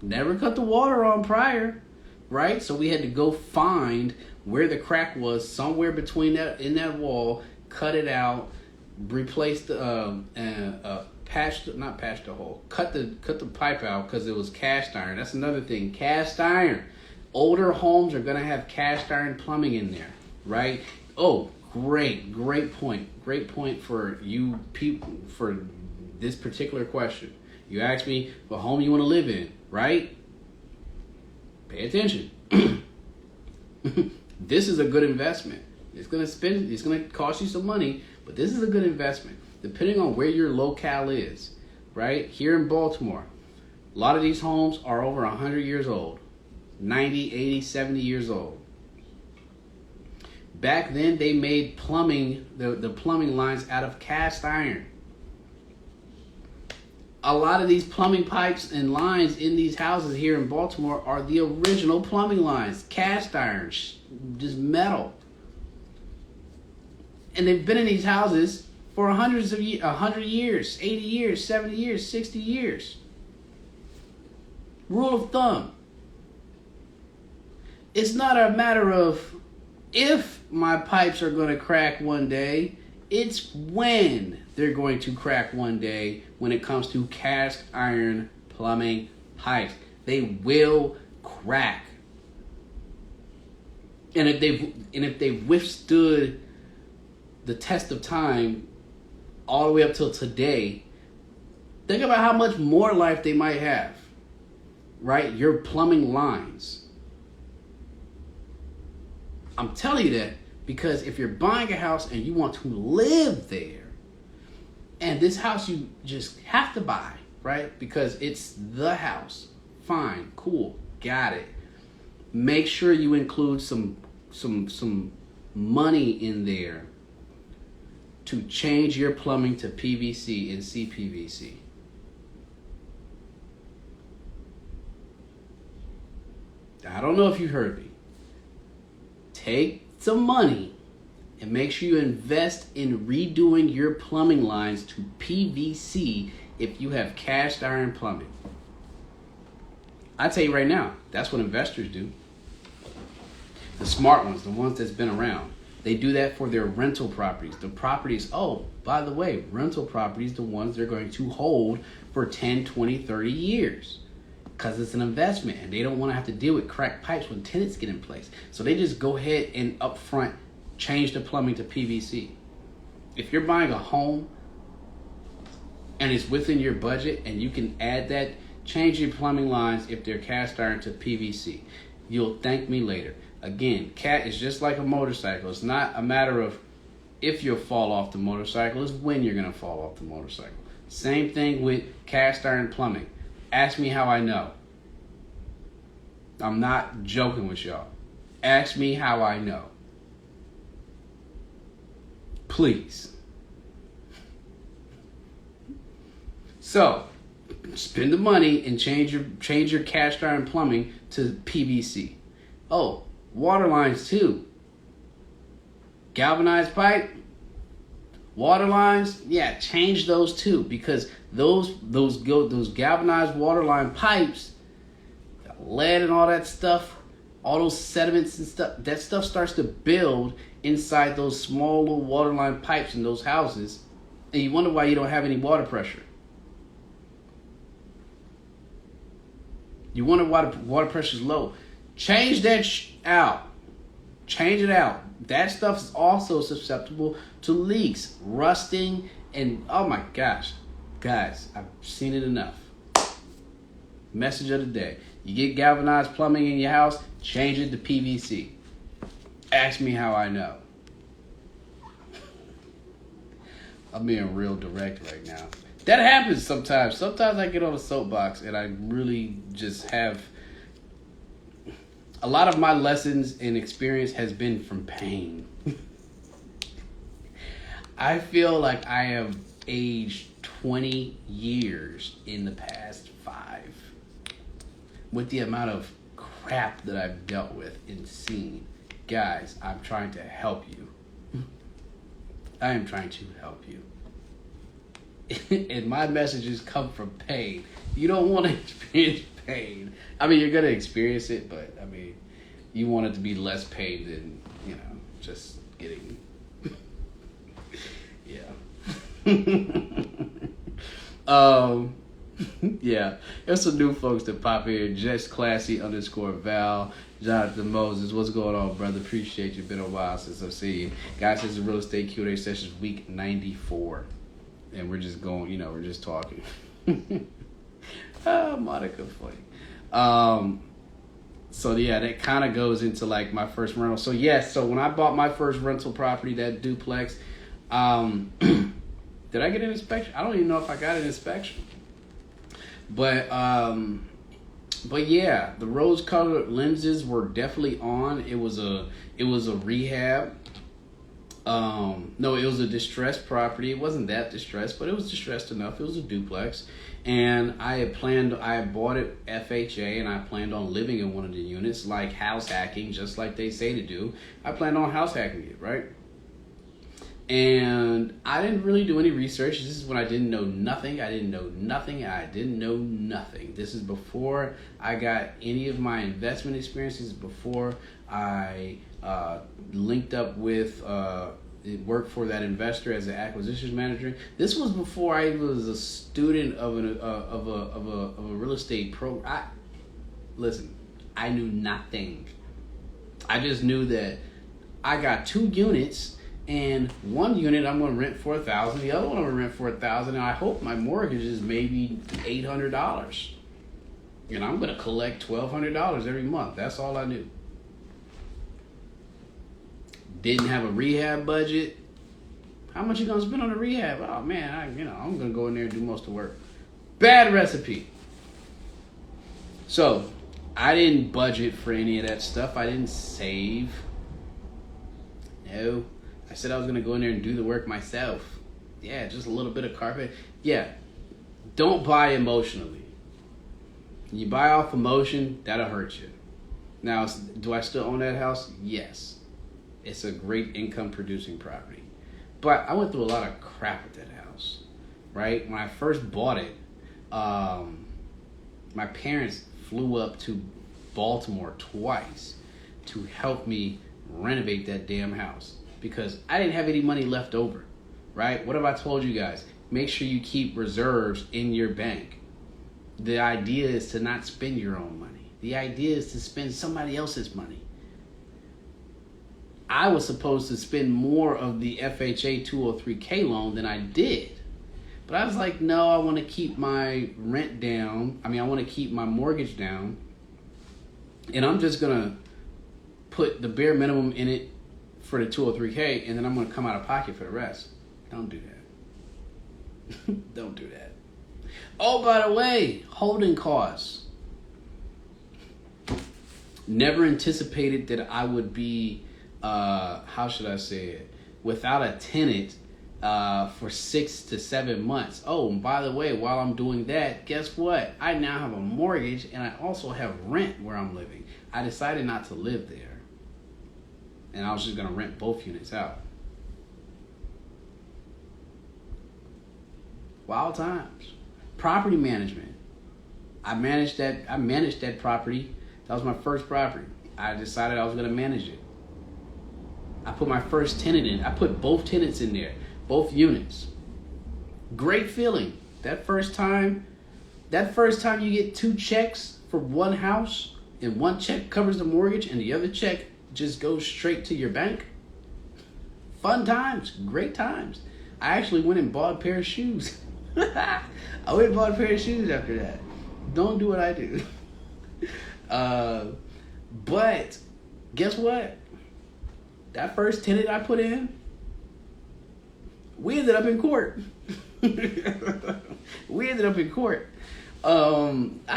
Never cut the water on prior, right? So we had to go find where the crack was, somewhere between in that wall, cut it out, replace the patch the hole, cut the pipe out because it was cast iron. That's another thing, cast iron. Older homes are gonna have cast iron plumbing in there, right? Oh, great point for you people for this particular question. You asked me what home you want to live in, right? Pay attention. This is a good investment. It's gonna cost you some money, but this is a good investment. Depending on where your locale is, right? Here in Baltimore, a lot of these homes are over 100 years old, 90, 80, 70 years old. back then they made plumbing, the plumbing lines out of cast iron. A lot of these plumbing pipes and lines in these houses here in Baltimore are the original plumbing lines, cast iron, just metal. And they've been in these houses for 100 years, 80 years, 70 years, 60 years. Rule of thumb. It's not a matter of if my pipes are going to crack one day. It's when they're going to crack one day when it comes to cast iron plumbing pipes. They will crack. And if they've withstood the test of time all the way up till today, think about how much more life they might have. Right? Your plumbing lines. I'm telling you that because if you're buying a house and you want to live there, and this house you just have to buy, right? Because it's the house. Fine, cool, got it. Make sure you include some money in there to change your plumbing to PVC and CPVC. I don't know if you heard me. Take some money and make sure you invest in redoing your plumbing lines to PVC if you have cast iron plumbing. I tell you right now, that's what investors do. The smart ones, the ones that's been around. They do that for their rental properties. The properties, oh, by the way, rental properties, the ones they're going to hold for 10, 20, 30 years. Because it's an investment and they don't want to have to deal with cracked pipes when tenants get in place. So they just go ahead and up front change the plumbing to PVC. If you're buying a home and it's within your budget and you can add that, change your plumbing lines if they're cast iron to PVC. You'll thank me later. Again, cat is just like a motorcycle. It's not a matter of if you'll fall off the motorcycle, it's when you're going to fall off the motorcycle. Same thing with cast iron plumbing. Ask me how I know. I'm not joking with y'all. Ask me how I know. Please. So, spend the money and change your cast iron plumbing to PVC. Oh, water lines too. Galvanized pipe, water lines, yeah, change those too, because those galvanized water line pipes, lead and all that stuff, all those sediments and stuff, that stuff starts to build inside those small little water line pipes in those houses, and you wonder why you don't have any water pressure. You wonder why the water pressure is low. Change that out. Change it out. That stuff is also susceptible to leaks, rusting, and oh my gosh. Guys, I've seen it enough. Message of the day. You get galvanized plumbing in your house, change it to PVC. Ask me how I know. I'm being real direct right now. That happens sometimes. Sometimes I get on a soapbox and I really just have... A lot of my lessons and experience has been from pain. I feel like I have aged 20 years in the past 5 with the amount of crap that I've dealt with and seen. Guys, I'm trying to help you. I am trying to help you. And my messages come from pain. You don't want to experience pain. I mean, you're going to experience it, but I mean, you want it to be less pain than, you know, just getting... Yeah. There's some new folks that pop in. Just Classy _Val. Jonathan Moses. What's going on, brother? Appreciate you. Been a while since I've seen you. Guys, this is Real Estate Q&A Sessions week 94. And we're just going, you know, we're just talking. Monica funny. So yeah, that kind of goes into like my first rental. So yes, so when I bought my first rental property, that duplex, did I get an inspection? I don't even know if I got an inspection. But yeah, the rose-colored lenses were definitely on. It was a rehab. No, it was a distressed property. It wasn't that distressed, but it was distressed enough. It was a duplex. And I had bought it FHA, and I planned on living in one of the units, like house hacking, just like they say to do. I planned on house hacking it, right? And I didn't really do any research. This is when I didn't know nothing. I didn't know nothing. This is before I got any of my investment experiences, before I linked up with worked for that investor as an acquisitions manager. This was before I was a student of a real estate pro. Listen, I knew nothing. I just knew that I got 2 units, and one unit I'm going to rent for $1,000. The other one I'm going to rent for $1,000, and I hope my mortgage is maybe $800, and I'm going to collect $1,200 every month. That's all I knew. Didn't have a rehab budget. How much you gonna spend on a rehab? Oh man, I'm gonna go in there and do most of the work. Bad recipe. So I didn't budget for any of that stuff. I didn't save. No, I said I was gonna go in there and do the work myself. Yeah, just a little bit of carpet. Yeah, don't buy emotionally. When you buy off emotion, that'll hurt you. Now, do I still own that house? Yes. It's a great income producing property. But I went through a lot of crap with that house, right? When I first bought it, my parents flew up to Baltimore twice to help me renovate that damn house because I didn't have any money left over, right? What have I told you guys? Make sure you keep reserves in your bank. The idea is to not spend your own money. The idea is to spend somebody else's money. I was supposed to spend more of the FHA 203K loan than I did. But I was like, no, I want to keep my rent down. I want to keep my mortgage down. And I'm just going to put the bare minimum in it for the 203K, and then I'm going to come out of pocket for the rest. Don't do that. Don't do that. Oh, by the way, holding costs. Never anticipated that I would be how should I say it? Without a tenant for 6 to 7 months. Oh, and by the way, while I'm doing that, guess what? I now have a mortgage and I also have rent where I'm living. I decided not to live there. And I was just going to rent both units out. Wild times. Property management. I managed that property. That was my first property. I decided I was going to manage it. I put my first tenant in. I put both tenants in there, both units. Great feeling. That first time you get 2 checks for one house, and one check covers the mortgage and the other check just goes straight to your bank. Fun times, great times. I actually went and bought a pair of shoes. I went and bought a pair of shoes after that. Don't do what I do. But guess what? That first tenant I put in, we ended up in court. I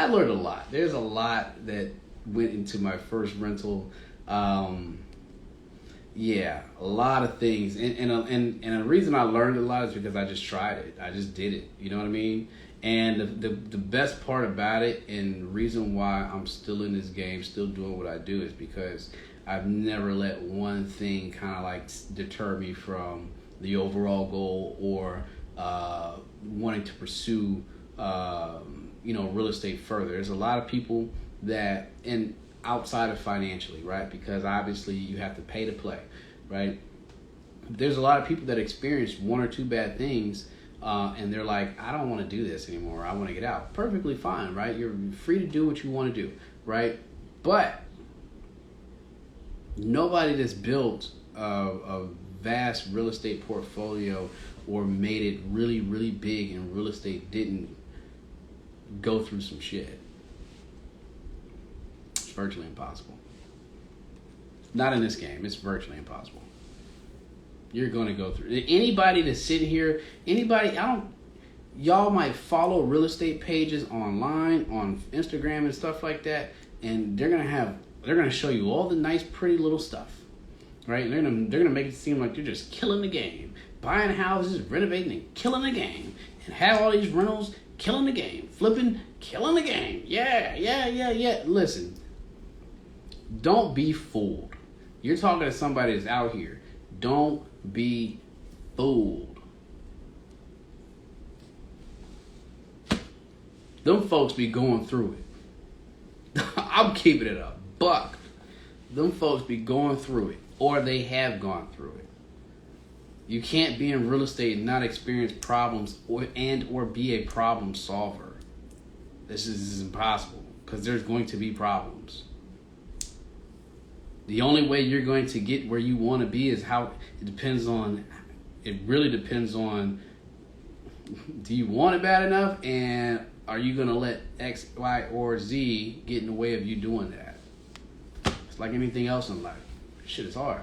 learned a lot. There's a lot that went into my first rental. A lot of things. And the reason I learned a lot is because I just tried it. I just did it. You know what I mean? And the best part about it, and the reason why I'm still in this game, still doing what I do, is because I've never let one thing kind of like deter me from the overall goal or wanting to pursue, real estate further. There's a lot of people that, and outside of financially, right? Because obviously you have to pay to play, right? There's a lot of people that experience 1 or 2 bad things, and they're like, I don't want to do this anymore. I want to get out. Perfectly fine, right? You're free to do what you want to do, right? But nobody that's built a vast real estate portfolio or made it really, really big in real estate didn't go through some shit. It's virtually impossible. Not in this game. It's virtually impossible. You're going to go through. Anybody that's sitting here, y'all might follow real estate pages online, on Instagram and stuff like that, and they're going to show you all the nice, pretty little stuff. right? They're gonna make it seem like you're just killing the game, buying houses, renovating, and killing the game, and have all these rentals, killing the game, flipping, killing the game. Yeah. Listen, don't be fooled. You're talking to somebody that's out here. Don't be fooled. Them folks be going through it. I'm keeping it a buck. Them folks be going through it, or they have gone through it. You can't be in real estate and not experience problems or be a problem solver. This is impossible, because there's going to be problems. The only way you're going to get where you want to be is it really depends on, do you want it bad enough, and are you going to let X, Y, or Z get in the way of you doing that? It's like anything else in life. Shit is hard.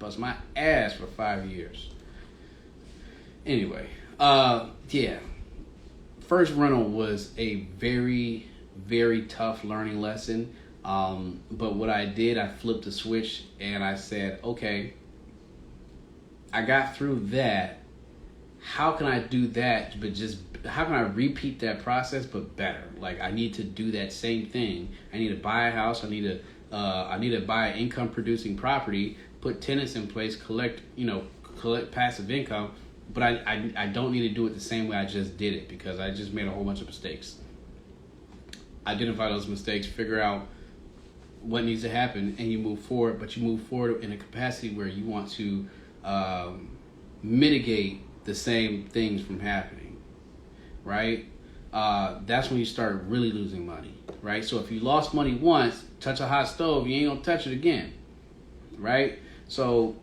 Bust my ass for 5 years. Anyway, yeah. First rental was a very, very tough learning lesson. But what I did, I flipped the switch and I said, okay, I got through that. How can I do that? But how can I repeat that process, but better? Like, I need to do that same thing. I need to buy a house. I need to buy an income producing property, put tenants in place, collect passive income. But I don't need to do it the same way I just did it, because I just made a whole bunch of mistakes. Identify those mistakes, figure out what needs to happen, and you move forward. But you move forward in a capacity where you want to mitigate the same things from happening, right? That's when you start really losing money, right? So if you lost money once, touch a hot stove, you ain't gonna touch it again, right? So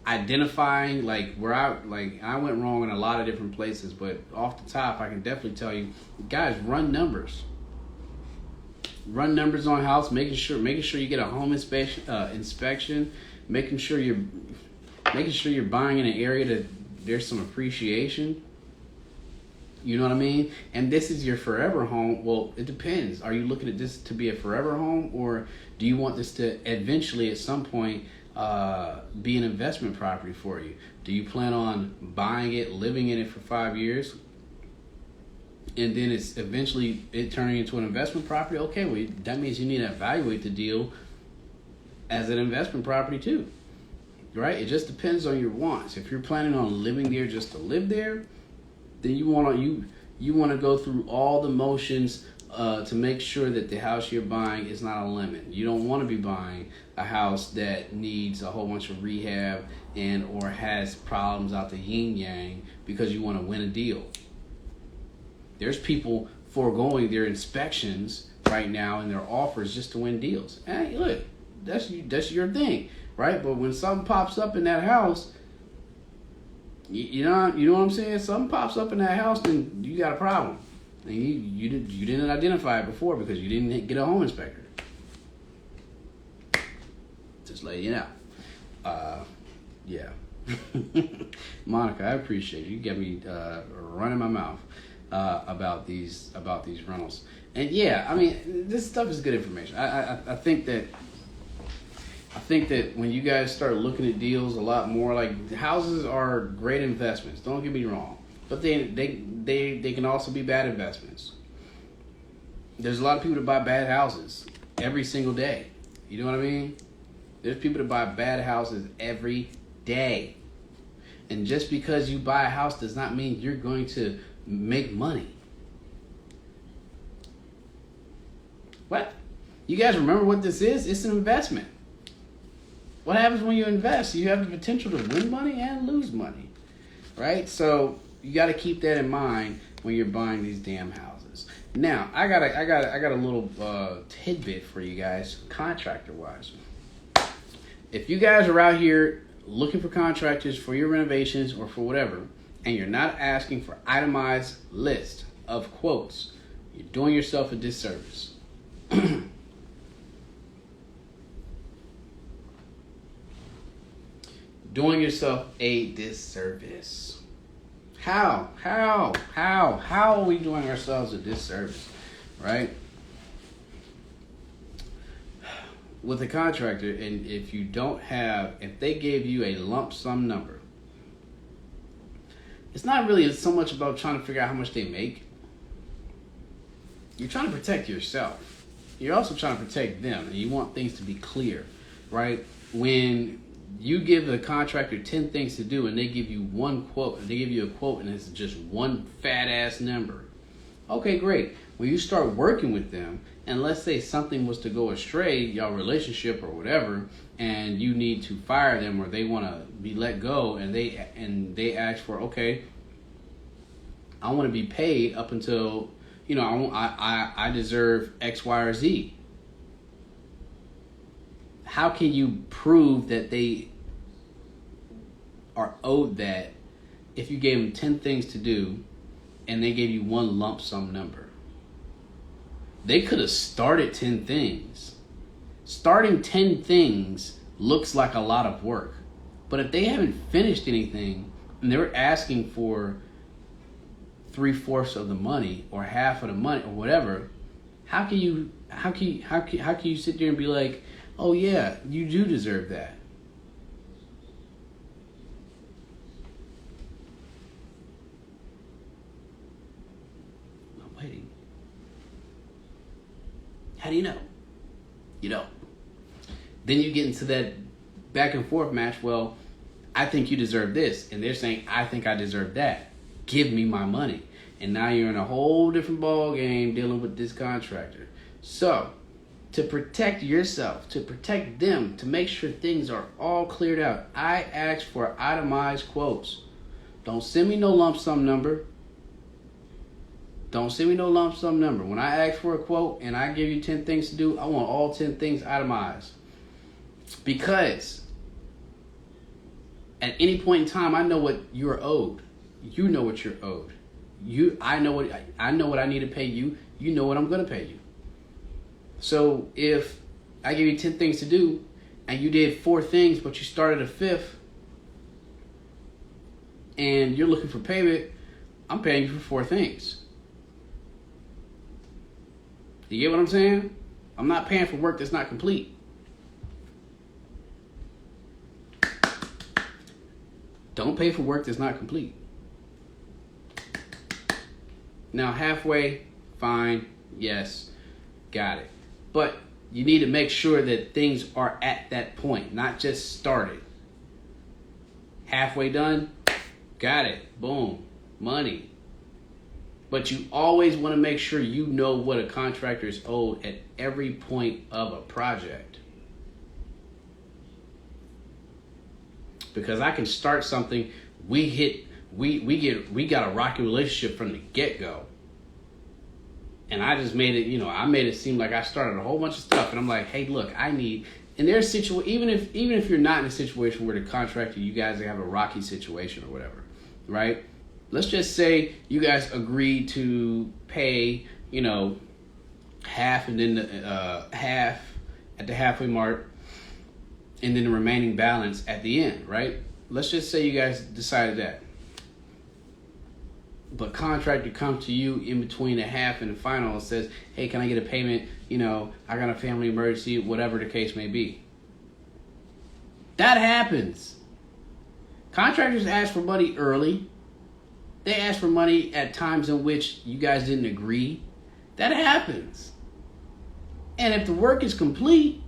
identifying where I went wrong in a lot of different places, but off the top, I can definitely tell you, guys, run numbers. Run numbers on house, making sure you get a home inspection, making sure you're buying in an area that there's some appreciation. You know what I mean? And this is your forever home. Well, it depends. Are you looking at this to be a forever home, or do you want this to eventually at some point be an investment property for you? Do you plan on buying it, living in it for 5 years, and then it's eventually turning into an investment property? Okay, well, that means you need to evaluate the deal as an investment property too, right? It just depends on your wants. If you're planning on living there just to live there, then you want to go through all the motions to make sure that the house you're buying is not a lemon. You don't want to be buying a house that needs a whole bunch of rehab or has problems out the yin yang because you want to win a deal. There's people foregoing their inspections right now and their offers just to win deals. Hey, look, that's your thing, right? But when something pops up in that house, you know what I'm saying? Something pops up in that house, then you got a problem, and you didn't identify it before because you didn't get a home inspector. Just letting you know. Yeah. Monica, I appreciate you. You get me running my mouth about these rentals. And yeah, I mean, this stuff is good information. I think that when you guys start looking at deals a lot more, like, houses are great investments, don't get me wrong, but they can also be bad investments. There's a lot of people that buy bad houses every single day. You know what I mean? There's people that buy bad houses every day. And just because you buy a house does not mean you're going to make money. What? You guys remember what this is? It's an investment. What happens when you invest? You have the potential to win money and lose money, right? So you got to keep that in mind when you're buying these damn houses. Now, I got a little tidbit for you guys, contractor-wise. If you guys are out here looking for contractors for your renovations or for whatever, and you're not asking for itemized list of quotes, you're doing yourself a disservice. Doing yourself a disservice. How are we doing ourselves a disservice, right? with a contractor, and if they gave you a lump sum number, it's not really so much about trying to figure out how much they make. You're trying to protect yourself. You're also trying to protect them, and you want things to be clear, right? When you give the contractor 10 things to do and they give you one quote, they give you a quote and it's just one fat ass number. Okay, great. When you start working with them, and let's say something was to go astray, y'all relationship or whatever, and you need to fire them or they want to be let go, and they ask for, okay, I want to be paid up until, I deserve X, Y, or Z. How can you prove that they are owed that if you gave them 10 things to do and they gave you one lump sum number? They could have started 10 things. Starting 10 things looks like a lot of work. But if they haven't finished anything and they're asking for 3/4 of the money or half of the money or whatever, how can you sit there and be like, oh yeah, you do deserve that? I'm waiting. How do you know? You don't. Then you get into that back and forth match. Well, I think you deserve this, and they're saying, I think I deserve that. Give me my money. And now you're in a whole different ball game dealing with this contractor. So, to protect yourself, to protect them, to make sure things are all cleared out, I ask for itemized quotes. Don't send me no lump sum number. Don't send me no lump sum number. When I ask for a quote and I give you 10 things to do, I want all 10 things itemized. Because at any point in time, I know what you're owed. You know what you're owed. I know what I need to pay you. You know what I'm going to pay you. So if I give you 10 things to do and you did 4 things, but you started a 5th and you're looking for payment, I'm paying you for 4 things. You get what I'm saying? I'm not paying for work that's not complete. Don't pay for work that's not complete. Now, halfway, fine, yes, got it. But you need to make sure that things are at that point, not just started. Halfway done, got it, boom, money. But you always want to make sure you know what a contractor is owed at every point of a project. Because I can start something, we got a rocky relationship from the get-go. And I just made it, I made it seem like I started a whole bunch of stuff, and I'm like, hey, look, even if you're not in a situation where the contractor, you guys have a rocky situation or whatever, right? Let's just say you guys agree to pay, half, and then half at the halfway mark, and then the remaining balance at the end, right? Let's just say you guys decided that. But contractor comes to you in between the half and the final and says, hey, can I get a payment? I got a family emergency, whatever the case may be. That happens. Contractors ask for money early. They ask for money at times in which you guys didn't agree. That happens. And if the work is complete,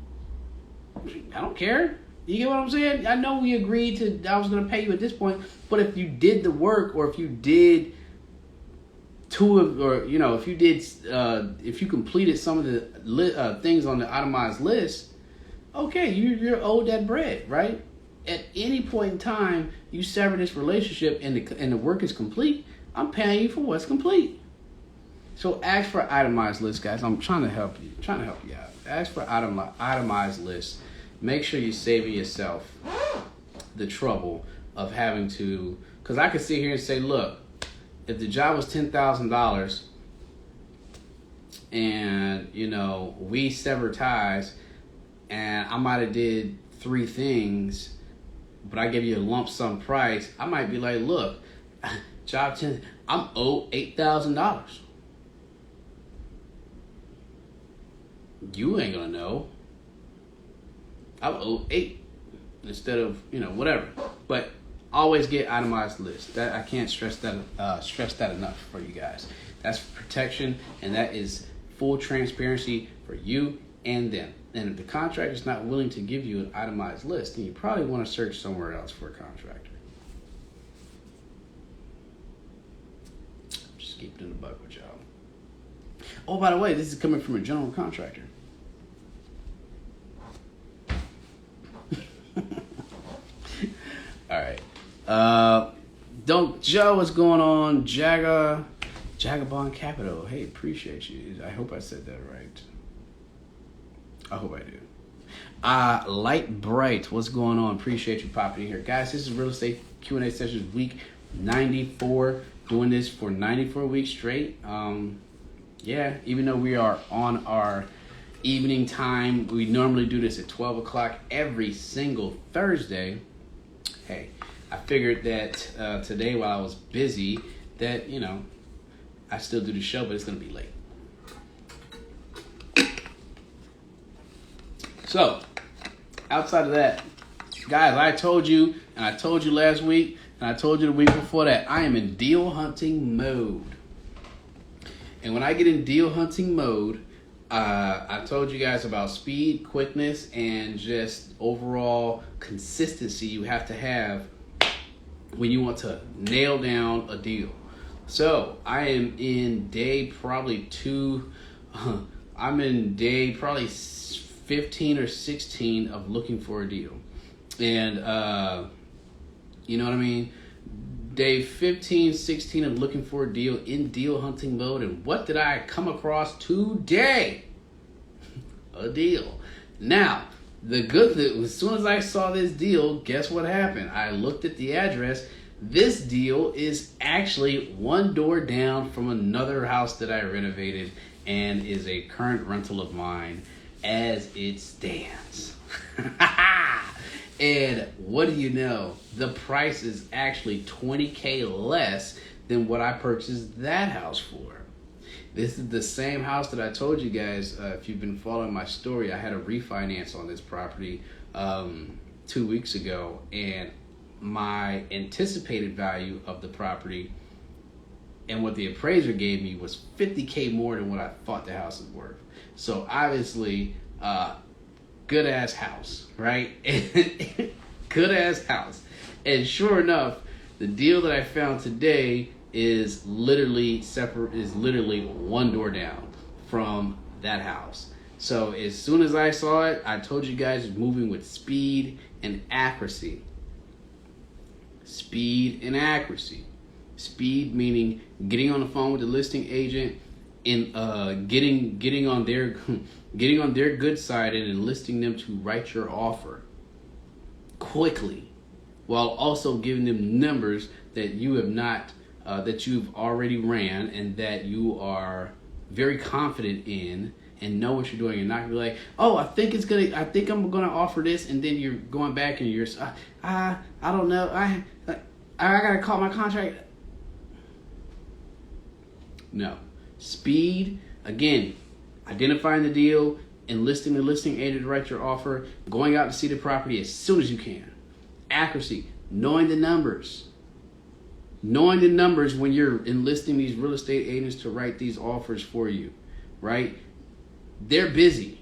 I don't care. You get what I'm saying? I know we agreed I was going to pay you at this point, but if you did the work, or if you did if you completed some of the things on the itemized list, okay, you're owed that bread, right? At any point in time, you sever this relationship and the work is complete, I'm paying you for what's complete. So ask for itemized list, guys. I'm trying to help you out. Ask for itemized list. Make sure you're saving yourself the trouble of having to, because I could sit here and say, look, if the job was $10,000 and, we sever ties and I might have did 3 things, but I give you a lump sum price, I might be like, look, job 10, I'm owed $8,000. You ain't gonna know. I owe 8 instead of whatever. But always get itemized lists. That I can't stress that enough for you guys. That's protection, and that is full transparency for you and them. And if the contractor is not willing to give you an itemized list, then you probably want to search somewhere else for a contractor. Just keep it in the buck with y'all. Oh, by the way, this is coming from a general contractor. All right. Joe, what's going on? Jagabond Capital. Hey, appreciate you. I hope I said that right. I hope I do. Light Bright, what's going on? Appreciate you popping in here. Guys, this is Real Estate Q&A Sessions week 94. Doing this for 94 weeks straight. Yeah, even though we are on our evening time, we normally do this at 12 o'clock every single Thursday. Hey, I figured that today while I was busy that, I still do the show, but it's going to be late. So, outside of that, guys, I told you, and I told you last week, and I told you the week before that, I am in deal hunting mode. And when I get in deal hunting mode, I told you guys about speed, quickness, and just overall consistency you have to have when you want to nail down a deal. So I am in day probably 15 or 16 of looking for a deal. And you know what I mean? Day 15, 16 of looking for a deal in deal hunting mode. And what did I come across today? A deal. Now, as soon as I saw this deal, guess what happened? I looked at the address. This deal is actually one door down from another house that I renovated and is a current rental of mine as it stands. And what do you know? The price is actually $20K less than what I purchased that house for. This is the same house that I told you guys, if you've been following my story, I had a refinance on this property 2 weeks ago, and my anticipated value of the property and what the appraiser gave me was $50K more than what I thought the house was worth. So obviously, good ass house, right? Good ass house. And sure enough, the deal that I found today is literally one door down from that house. So as soon as I saw it, I told you guys moving with speed and accuracy. Speed and accuracy. Speed meaning getting on the phone with the listing agent and getting on their good side and enlisting them to write your offer quickly, while also giving them numbers that you have not that you've already ran and that you are very confident in and know what you're doing, and not gonna be like, oh, I think I'm gonna offer this, and then you're going back and you're I don't know, I gotta call my contract. No. Speed, again, identifying the deal, enlisting the listing agent to write your offer, going out to see the property as soon as you can. Accuracy, knowing the numbers. Knowing the numbers when you're enlisting these real estate agents to write these offers for you, right? They're busy.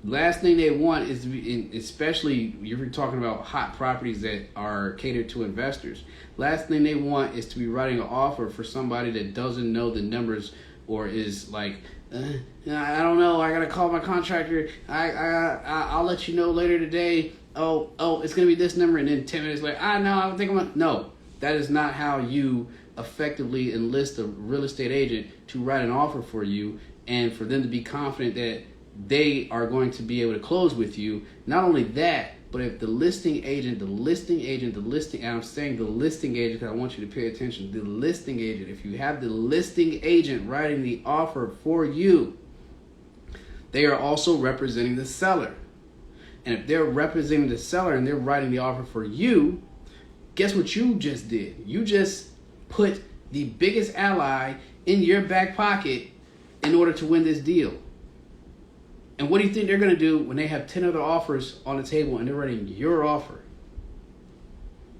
Last thing they want is to be, especially if you're talking about hot properties that are catered to investors. Last thing they want is to be writing an offer for somebody that doesn't know the numbers or is like, I don't know, I gotta call my contractor. I'll let you know later today. Oh, it's gonna be this number, and then 10 minutes later, no. That is not how you effectively enlist a real estate agent to write an offer for you and for them to be confident that they are going to be able to close with you. Not only that, but if the listing agent, and I'm saying the listing agent because I want you to pay attention, the listing agent, if you have the listing agent writing the offer for you, they are also representing the seller. And if they're representing the seller and they're writing the offer for you, guess what you just did? You just put the biggest ally in your back pocket in order to win this deal. And what do you think they're going to do when they have 10 other offers on the table and they're running your offer?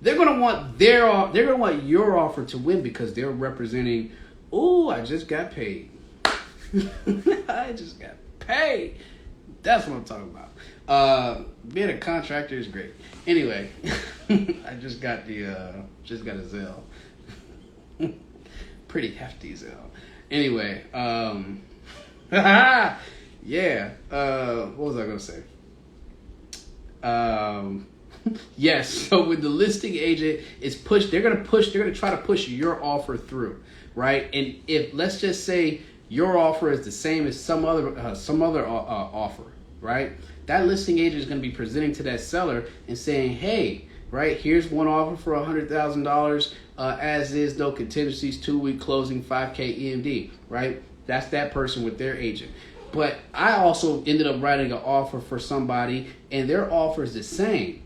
They're going to want your offer to win because they're representing, oh, I just got paid. I just got paid. That's what I'm talking about. Being a contractor is great. Anyway, I just got a Zelle. Pretty hefty Zelle. Anyway, yeah. What was I gonna say? Yes. So when the listing agent is pushed, they're gonna try to push your offer through, right? And if, let's just say, your offer is the same as some other offer, right? That listing agent is going to be presenting to that seller and saying, hey, right, here's one offer for $100,000, as is, no contingencies, 2-week closing, 5K EMD, right? That's that person with their agent. But I also ended up writing an offer for somebody, and their offer is the same.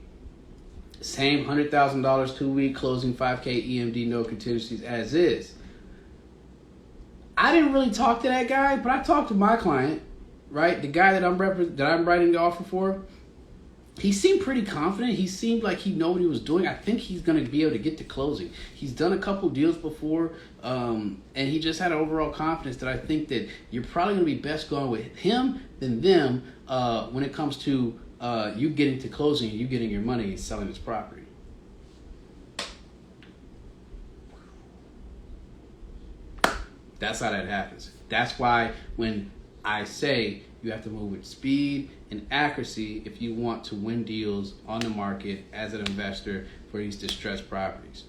Same $100,000, 2-week closing, 5K EMD, no contingencies, as is. I didn't really talk to that guy, but I talked to my client, right? The guy that I'm writing the offer for. He seemed pretty confident. He seemed like he knew what he was doing. I think he's going to be able to get to closing. He's done a couple deals before, and he just had an overall confidence that I think that you're probably going to be best going with him than them when it comes to you getting to closing and you getting your money and selling this property. That's how that happens. That's why when I say you have to move with speed and accuracy if you want to win deals on the market as an investor for these distressed properties.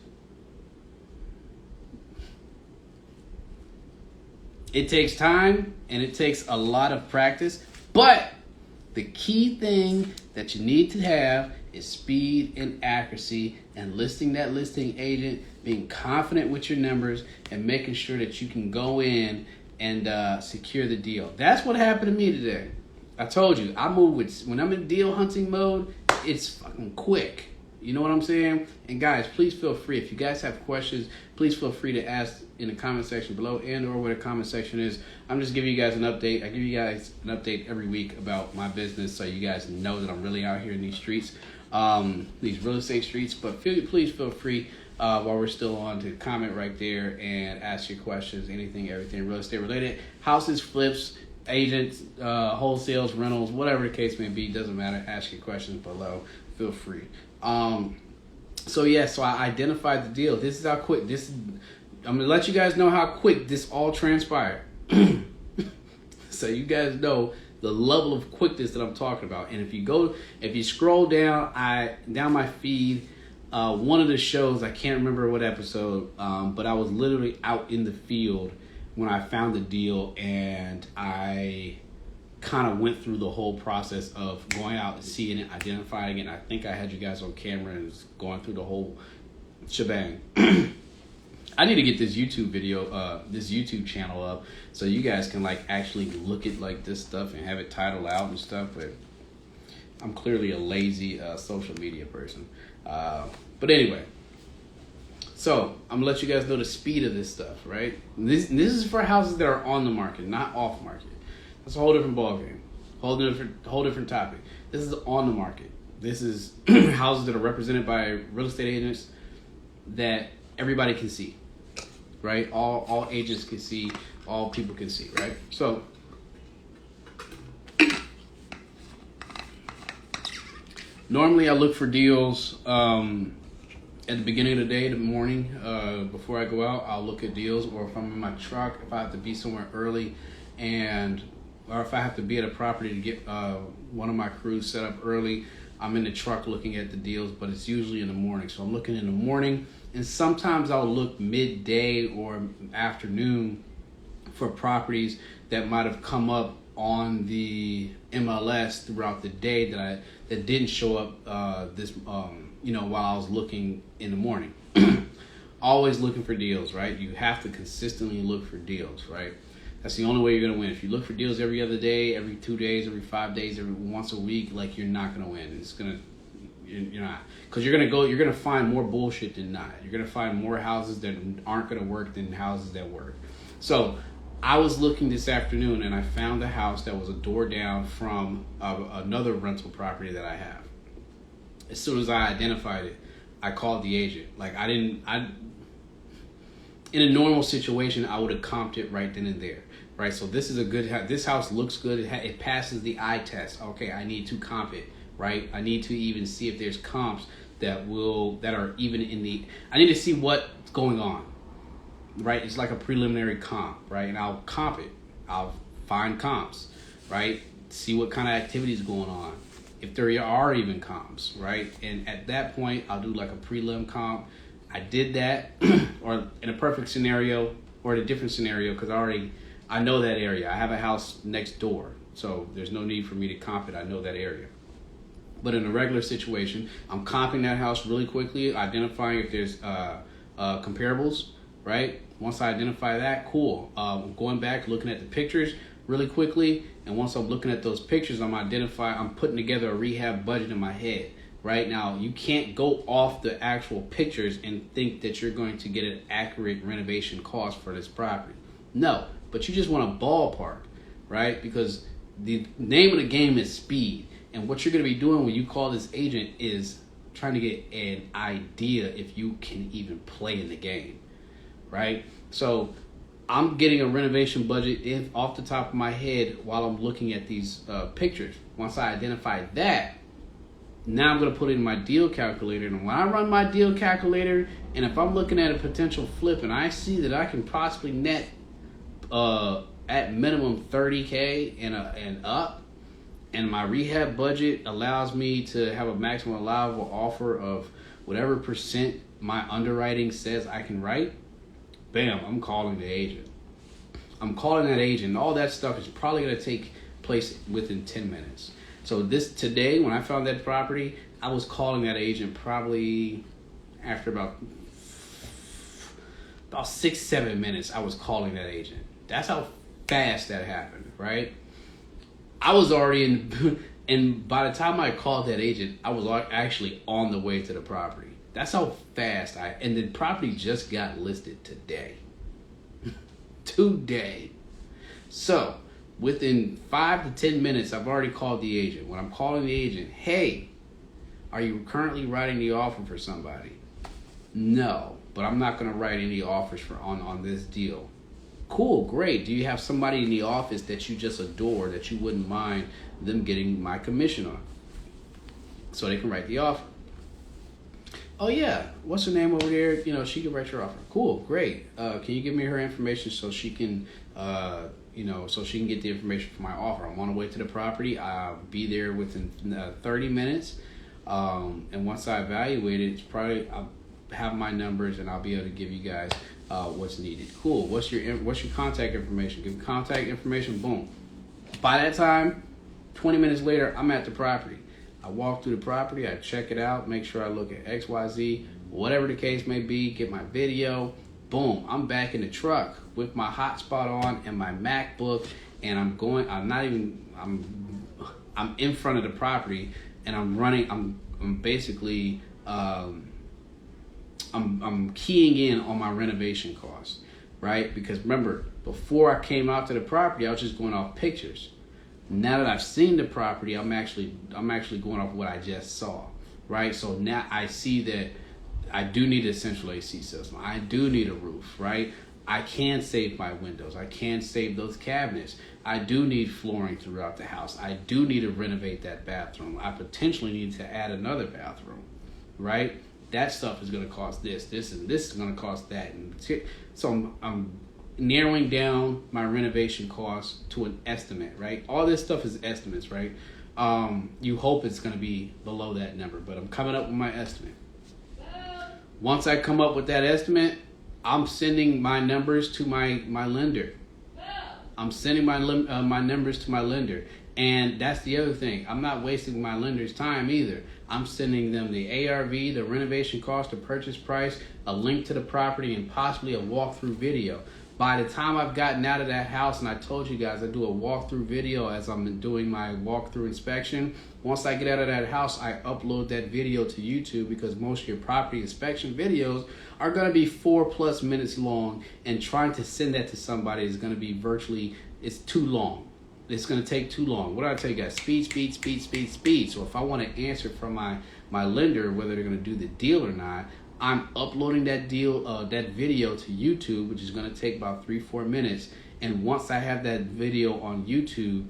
It takes time and it takes a lot of practice, but the key thing that you need to have is speed and accuracy, and listing that listing agent, being confident with your numbers, and making sure that you can go in and secure the deal. That's what happened to me today. I told you, I move with, when I'm in deal hunting mode, it's fucking quick. You know what I'm saying? And guys, please feel free. If you guys have questions, please feel free to ask in the comment section below and or where the comment section is. I'm just giving you guys an update. I give you guys an update every week about my business so you guys know that I'm really out here in these streets, these real estate streets. But please feel free while we're still on to comment right there and ask your questions, anything, everything real estate related. Houses, flips, agents, wholesales, rentals, whatever the case may be, doesn't matter. Ask your questions below. Feel free. So I identified the deal. This is how quick I'm gonna let you guys know how quick this all transpired. So you guys know the level of quickness that I'm talking about. And if you scroll down my feed, one of the shows, I can't remember what episode, but I was literally out in the field when I found the deal, and I kind of went through the whole process of going out and seeing it, identifying it. And I think I had you guys on camera and was going through the whole shebang. I need to get this YouTube video, this YouTube channel up so you guys can like actually look at like this stuff and have it titled out and stuff. But I'm clearly a lazy social media person. But anyway, so I'm gonna let you guys know the speed of this stuff, right? This is for houses that are on the market, not off market. That's a whole different ballgame, whole different topic. This is on the market. This is houses that are represented by real estate agents that everybody can see, right? All agents can see, all people can see, right? So normally I look for deals at the beginning of the day, the morning, before I go out. I'll look at deals, or if I'm in my truck, if I have to be somewhere early, or if I have to be at a property to get one of my crews set up early, I'm in the truck looking at the deals, but it's usually in the morning. So I'm looking in the morning, and sometimes I'll look midday or afternoon for properties that might have come up on the MLS throughout the day that didn't show up while I was looking in the morning. Always looking for deals, right? You have to consistently look for deals, right? That's the only way you're gonna win. If you look for deals every other day, every 2 days, every 5 days, every once a week, like, you're not gonna win. You're not, because you're gonna find more bullshit than not. You're gonna find more houses that aren't gonna work than houses that work. So I was looking this afternoon and I found a house that was a door down from another rental property that I have. As soon as I identified it, I called the agent. Like in a normal situation, I would have comped it right then and there, right? So this is a good house. This house looks good. It passes the eye test. Okay, I need to comp it, right? I need to even see if there's comps that are even in the. I need to see what's going on, right? It's like a preliminary comp, right? And I'll comp it. I'll find comps, right? See what kind of activity is going on. If there are even comps, right? And at that point, I'll do like a prelim comp. I did that, or in a perfect scenario, or in a different scenario, because I know that area. I have a house next door, so there's no need for me to comp it. I know that area. But in a regular situation, I'm comping that house really quickly, identifying if there's comparables, right? Once I identify that, cool. I'm going back, looking at the pictures really quickly, and once I'm looking at those pictures, I'm putting together a rehab budget in my head. Right now, you can't go off the actual pictures and think that you're going to get an accurate renovation cost for this property. No, but you just want a ballpark, right? Because the name of the game is speed. And what you're going to be doing when you call this agent is trying to get an idea if you can even play in the game, right? So I'm getting a renovation budget off the top of my head while I'm looking at these pictures. Once I identify that, now I'm going to put it in my deal calculator. And when I run my deal calculator, and if I'm looking at a potential flip and I see that I can possibly net at minimum $30K and up, and my rehab budget allows me to have a maximum allowable offer of whatever percent my underwriting says I can write, bam, I'm calling the agent. I'm calling that agent. All that stuff is probably going to take place within 10 minutes. So today, when I found that property, I was calling that agent probably after about 6-7 minutes. I was calling that agent. That's how fast that happened, right? I was already in, and by the time I called that agent, I was actually on the way to the property. That's how fast and the property just got listed today. Today. So within 5 to 10 minutes, I've already called the agent. When I'm calling the agent, hey, are you currently writing the offer for somebody? No, but I'm not going to write any offers on this deal. Cool, great. Do you have somebody in the office that you just adore that you wouldn't mind them getting my commission on? So they can write the offer. Oh yeah, what's her name over there? She can write your offer. Cool, great. Can you give me her information so she can so she can get the information for my offer? I'm on the way to the property. I'll be there within 30 minutes. And once I evaluate it, I'll have my numbers and I'll be able to give you guys what's needed. Cool. What's your contact information? Give me contact information. Boom. By that time, 20 minutes later, I'm at the property. I walk through the property. I check it out. Make sure I look at XYZ, whatever the case may be. Get my video. Boom. I'm back in the truck with my hotspot on and my MacBook, and I'm in front of the property, and I'm running. I'm basically. I'm keying in on my renovation costs, right? Because remember, before I came out to the property, I was just going off pictures. Now that I've seen the property, I'm actually going off what I just saw, right? So now I see that I do need a central AC system. I do need a roof, right? I can save my windows. I can save those cabinets. I do need flooring throughout the house. I do need to renovate that bathroom. I potentially need to add another bathroom, right? That stuff is going to cost this, and this is going to cost that. And so I'm narrowing down my renovation costs to an estimate, right? All this stuff is estimates, right? You hope it's going to be below that number, but I'm coming up with my estimate. Once I come up with that estimate, I'm sending my numbers to my lender. I'm sending my numbers to my lender. And that's the other thing. I'm not wasting my lender's time either. I'm sending them the ARV, the renovation cost, the purchase price, a link to the property, and possibly a walkthrough video. By the time I've gotten out of that house, and I told you guys I do a walkthrough video as I'm doing my walkthrough inspection. Once I get out of that house, I upload that video to YouTube, because most of your property inspection videos are going to be 4+ minutes long, and trying to send that to somebody is going to be it's too long. It's going to take too long. What do I tell you guys? Speed. So if I want to answer from my lender whether they're going to do the deal or not, I'm uploading that video to YouTube, which is going to take about 3-4 minutes. And once I have that video on YouTube,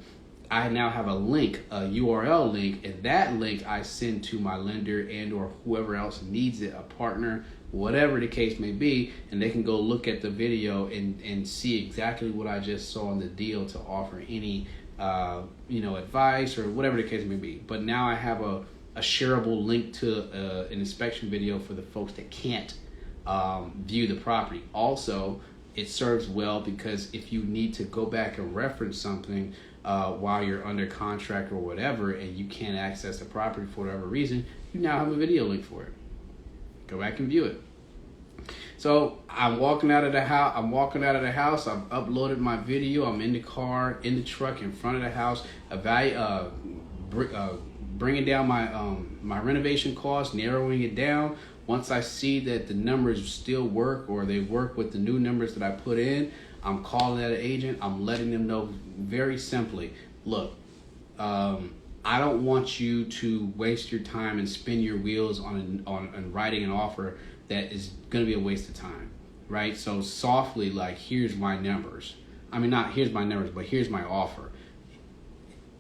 I now have a link, a URL link, and that link I send to my lender and or whoever else needs it, a partner, whatever the case may be, and they can go look at the video and see exactly what I just saw in the deal to offer any advice or whatever the case may be. But now I have a shareable link to an inspection video for the folks that can't view the property. Also, it serves well because if you need to go back and reference something while you're under contract or whatever, and you can't access the property for whatever reason, you now have a video link for it. Go back and view it. So I'm walking out of the house. I've uploaded my video. I'm in the car, in the truck, in front of the house, bringing down my renovation costs, narrowing it down. Once I see that the numbers still work or they work with the new numbers that I put in, I'm calling that agent. I'm letting them know very simply, look, I don't want you to waste your time and spin your wheels on writing an offer that is going to be a waste of time, right? So softly, like, here's my numbers. I mean, not here's my numbers, but here's my offer.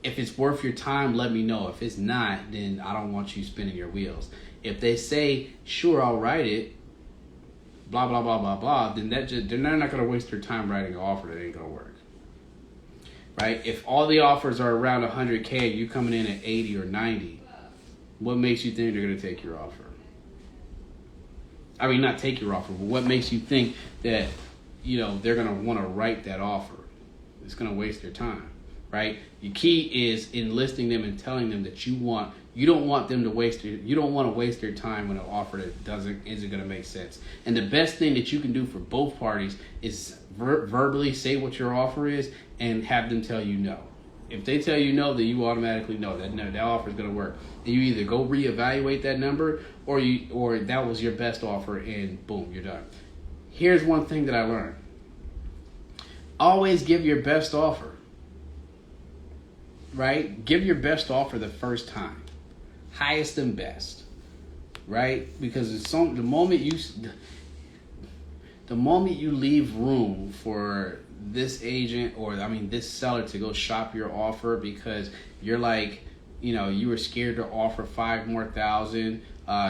If it's worth your time, let me know. If it's not, then I don't want you spinning your wheels. If they say, sure, I'll write it, blah, blah, blah, blah, blah, then they're not going to waste their time writing an offer that ain't going to work. Right? If all the offers are around 100K and you coming in at 80 or 90, what makes you think they're going to take your offer? I mean, not take your offer, but what makes you think that, they're going to want to write that offer? It's going to waste their time, right? The key is enlisting them and telling them that you don't want them to you don't want to waste their time with an offer that isn't going to make sense. And the best thing that you can do for both parties is verbally say what your offer is and have them tell you no. If they tell you no, then you automatically know that that offer is going to work. And you either go reevaluate that number or that was your best offer and boom, you're done. Here's one thing that I learned. Always give your best offer. Right? Give your best offer the first time. Highest and best. Right? Because the moment you leave room for this agent this seller to go shop your offer because you're like, you were scared to offer $5,000 more.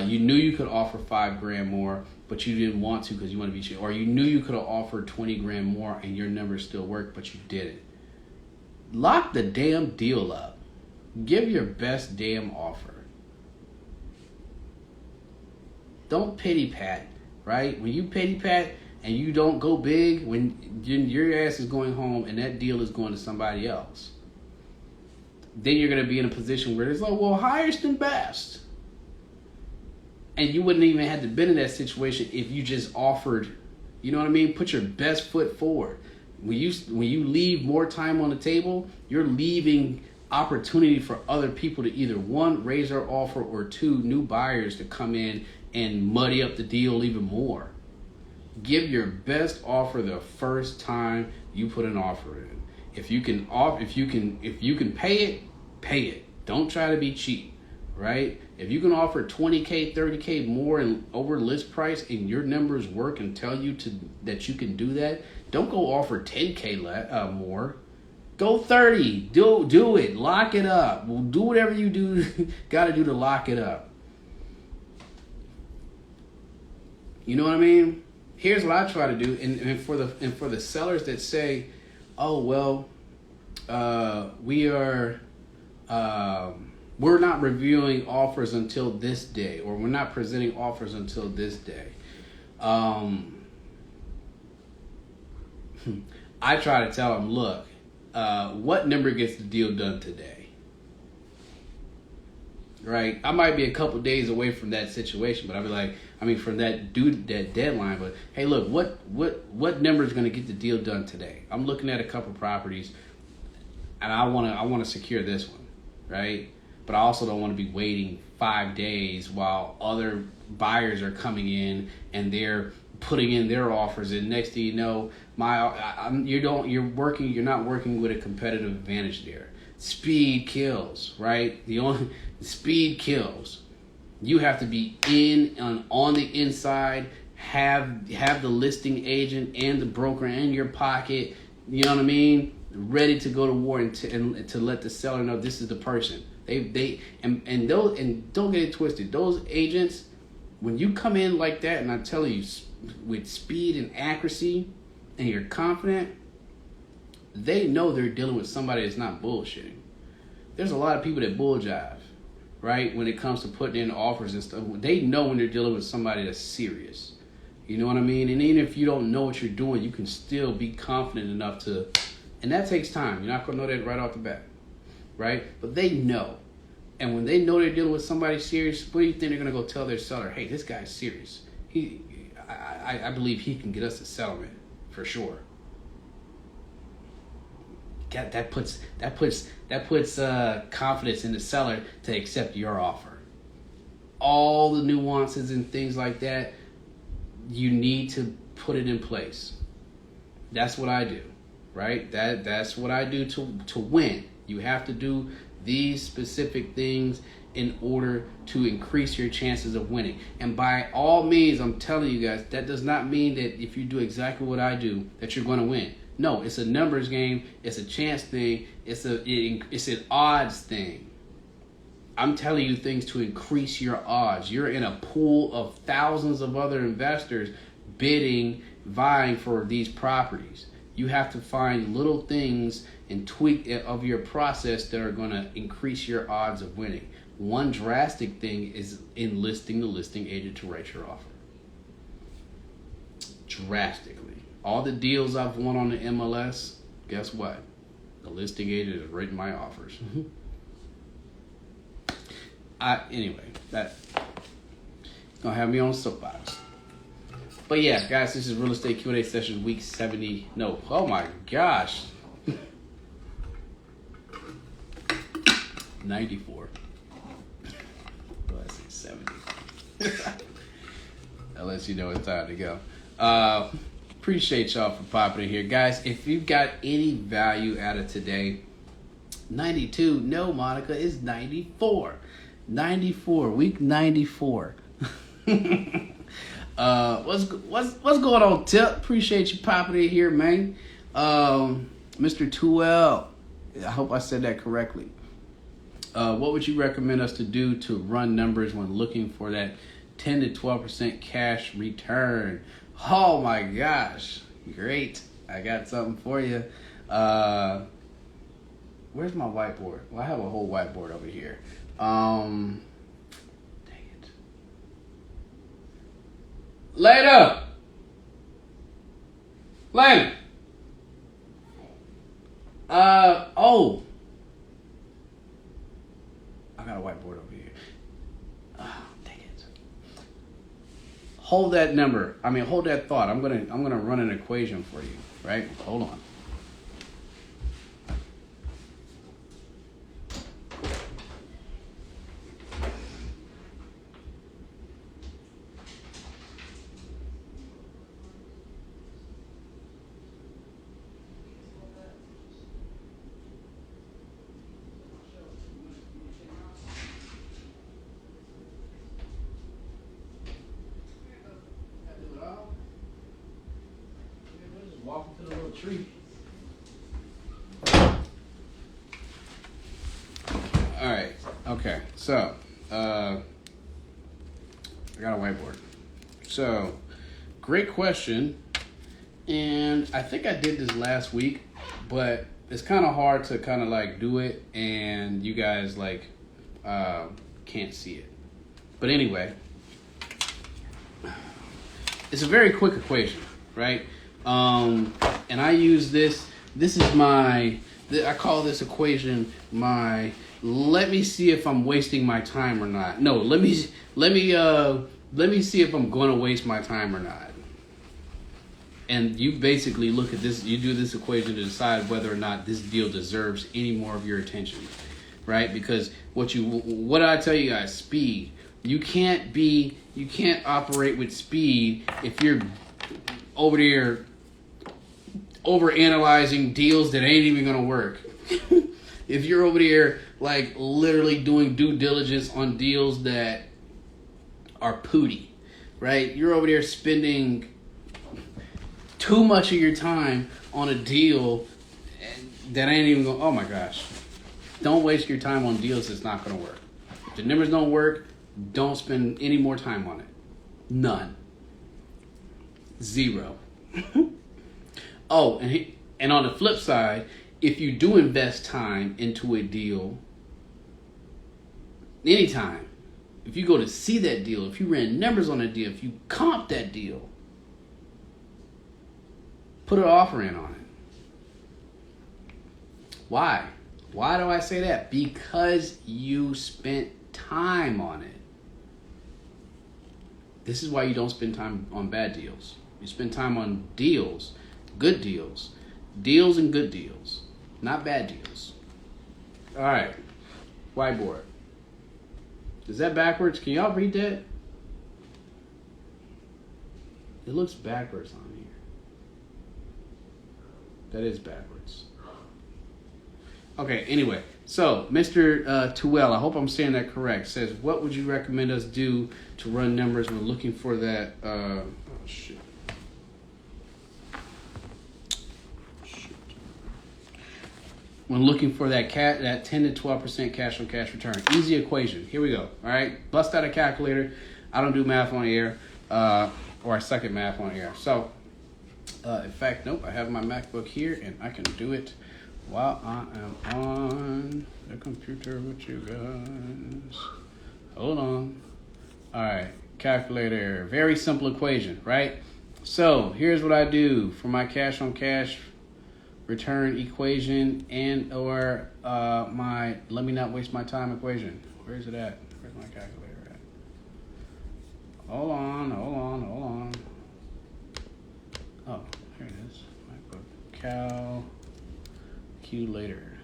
You knew you could offer $5,000 more, but you didn't want to because you want to be cheap. Or you knew you could have offered $20,000 more and your numbers still worked, but you didn't. Lock the damn deal up. Give your best damn offer. Don't pity pat, right? When you pity pat and you don't go big, when your ass is going home and that deal is going to somebody else, then you're going to be in a position where it's like, well, highest and best. And you wouldn't even have to been in that situation if you just offered, you know what I mean? Put your best foot forward. When you leave more time on the table, you're leaving opportunity for other people to either, one, raise their offer, or two, new buyers to come in and muddy up the deal even more. Give your best offer the first time you put an offer in. If you can pay it, pay it. Don't try to be cheap, right? If you can offer 20K, 30K more and over list price and your numbers work and tell you that you can do that, don't go offer 10K more. Go 30. Do it. Lock it up. Well, do whatever you got to do to lock it up. You know what I mean? Here's what I try to do, and for the sellers that say, "Oh well, we're not reviewing offers until this day, or we're not presenting offers until this day." I try to tell them, look, what number gets the deal done today? right? I might be a couple days away from that situation, but I'll be like, from that deadline. But hey, look, what number is going to get the deal done today? I'm looking at a couple properties, and I want to secure this one, right? But I also don't want to be waiting 5 days while other buyers are coming in and they're putting in their offers. And next thing you know, you're not working with a competitive advantage there. Speed kills, right? Speed kills. You have to be on the inside, have the listing agent and the broker in your pocket. You know what I mean? Ready to go to war and to let the seller know this is the person. And don't get it twisted. Those agents, when you come in like that, and I'm telling you, with speed and accuracy, and you're confident, they know they're dealing with somebody that's not bullshitting. There's a lot of people that bull jive, right? When it comes to putting in offers and stuff, they know when they're dealing with somebody that's serious. You know what I mean? And even if you don't know what you're doing, you can still be confident enough to, and that takes time. You're not gonna know that right off the bat, right? But they know. And when they know they're dealing with somebody serious, what do you think they're gonna go tell their seller? Hey, this guy's serious. I believe he can get us a settlement for sure. That puts confidence in the seller to accept your offer. All the nuances and things like that, you need to put it in place. That's what I do, right? That's what I do to win. You have to do these specific things in order to increase your chances of winning. And by all means, I'm telling you guys, that does not mean that if you do exactly what I do, that you're going to win. No, it's a numbers game. It's a chance thing. It's an odds thing. I'm telling you things to increase your odds. You're in a pool of thousands of other investors vying for these properties. You have to find little things and tweak of your process that are going to increase your odds of winning. One drastic thing is enlisting the listing agent to write your offer. Drastically. All the deals I've won on the MLS, guess what? The listing agent has written my offers. Anyway, that's gonna have me on soapbox. But yeah, guys, this is Real Estate Q&A session week 70. No, oh my gosh. 94. Well, I say 70. That lets you know it's time to go. Appreciate y'all for popping in here. Guys, if you've got any value out of today, 92. No, Monica, it's 94. 94, week 94. What's going on, Tip? Appreciate you popping in here, man. Mr. 2L, I hope I said that correctly. What would you recommend us to do to run numbers when looking for that 10 to 12% cash return? Oh my gosh, great. I got something for you. Where's my whiteboard? Well, I have a whole whiteboard over here. Dang it. Later. Oh. I got a whiteboard over here. Oh, dang it. Hold that number. Hold that thought. I'm gonna run an equation for you, right? Hold on. Walking to the little tree. All right. Okay. So, I got a whiteboard. So, great question. And I think I did this last week, but it's kind of hard to kind of like do it and you guys like can't see it. But anyway, it's a very quick equation, right? And I use this is I call this equation my let me see if I'm wasting my time or not. No, let me see if I'm going to waste my time or not. And you basically look at this, you do this equation to decide whether or not this deal deserves any more of your attention, right? Because what did I tell you guys? Speed. You can't operate with speed if you're over there over analyzing deals that ain't even gonna work. If you're over there like literally doing due diligence on deals that are pooty, right? You're over there spending too much of your time on a deal that ain't even going. Oh my gosh! Don't waste your time on deals that's not going to work. If the numbers don't work, don't spend any more time on it. None. Zero. Oh, and on the flip side, if you do invest time into a deal, anytime, if you go to see that deal, if you ran numbers on that deal, if you comp that deal, put an offer in on it. Why? Why do I say that? Because you spent time on it. This is why you don't spend time on bad deals. You spend time on deals, good deals, deals and good deals, not bad deals. All right, whiteboard. Is that backwards? Can y'all read that? It looks backwards on here. That is backwards. Okay, anyway. So, Mr. Tuel, I hope I'm saying that correct, says, what would you recommend us do to run numbers when looking for that, when looking for that 10 to 12% cash on cash return. Easy equation. Here we go. All right. Bust out a calculator. I don't do math on the air, or I suck at math on the air. So, in fact, nope. I have my MacBook here, and I can do it while I am on the computer with you guys. Hold on. All right. Calculator. Very simple equation, right? So, here's what I do for my cash on cash return equation and or my let me not waste my time equation. Where is it at? Where's my calculator at? Hold on. Oh, here it is. MacBook calculator.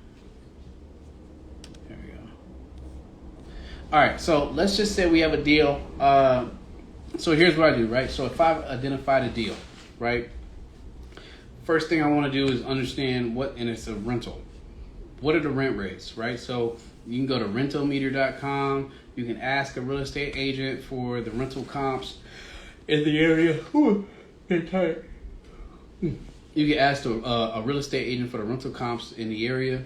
There we go. All right, so let's just say we have a deal. So here's what I do, right? So if I've identified a deal, right? First thing I want to do is understand and it's a rental. What are the rent rates, right? So you can go to rentalmeter.com. You can ask a real estate agent for the rental comps in the area. Ooh, get tired. You can ask a real estate agent for the rental comps in the area.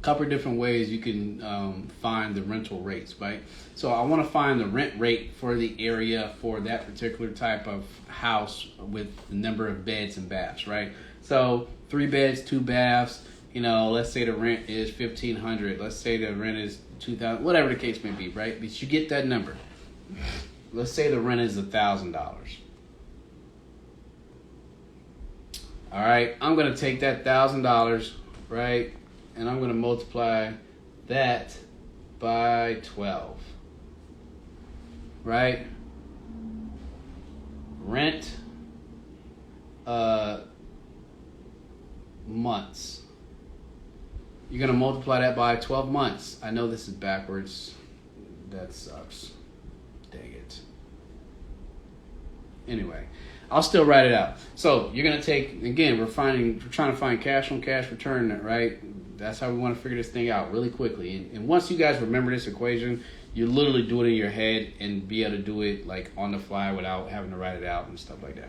Couple of different ways you can find the rental rates, right? So I want to find the rent rate for the area for that particular type of house with the number of beds and baths, right? So 3 beds, 2 baths. Let's say the rent is $1,500. Let's say the rent is $2,000. Whatever the case may be, right? But you get that number. Let's say the rent is $1,000. All right, I'm gonna take that $1,000, right? And I'm going to multiply that by 12, right? Rent months. You're going to multiply that by 12 months. I know this is backwards. That sucks. Dang it. Anyway, I'll still write it out. So you're going to take, again, we're trying to find cash on cash return, right? That's how we want to figure this thing out really quickly. And once you guys remember this equation, you literally do it in your head and be able to do it like on the fly without having to write it out and stuff like that.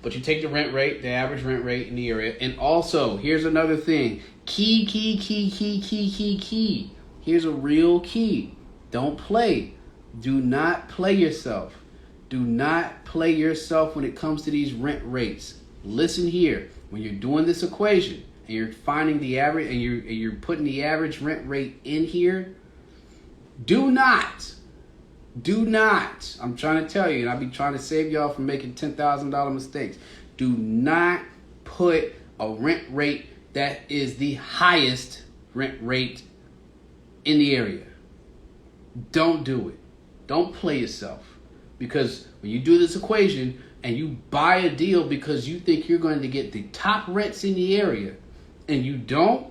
But you take the rent rate, the average rent rate in the area. And also, here's another thing. Key. Here's a real key. Don't play. Do not play yourself. Do not play yourself when it comes to these rent rates. Listen here. When you're doing this equation, and you're finding the average, and you're putting the average rent rate in here, do not, I'm trying to tell you, and I'll be trying to save y'all from making $10,000 mistakes. Do not put a rent rate that is the highest rent rate in the area. Don't do it. Don't play yourself. Because when you do this equation and you buy a deal because you think you're going to get the top rents in the area and you don't,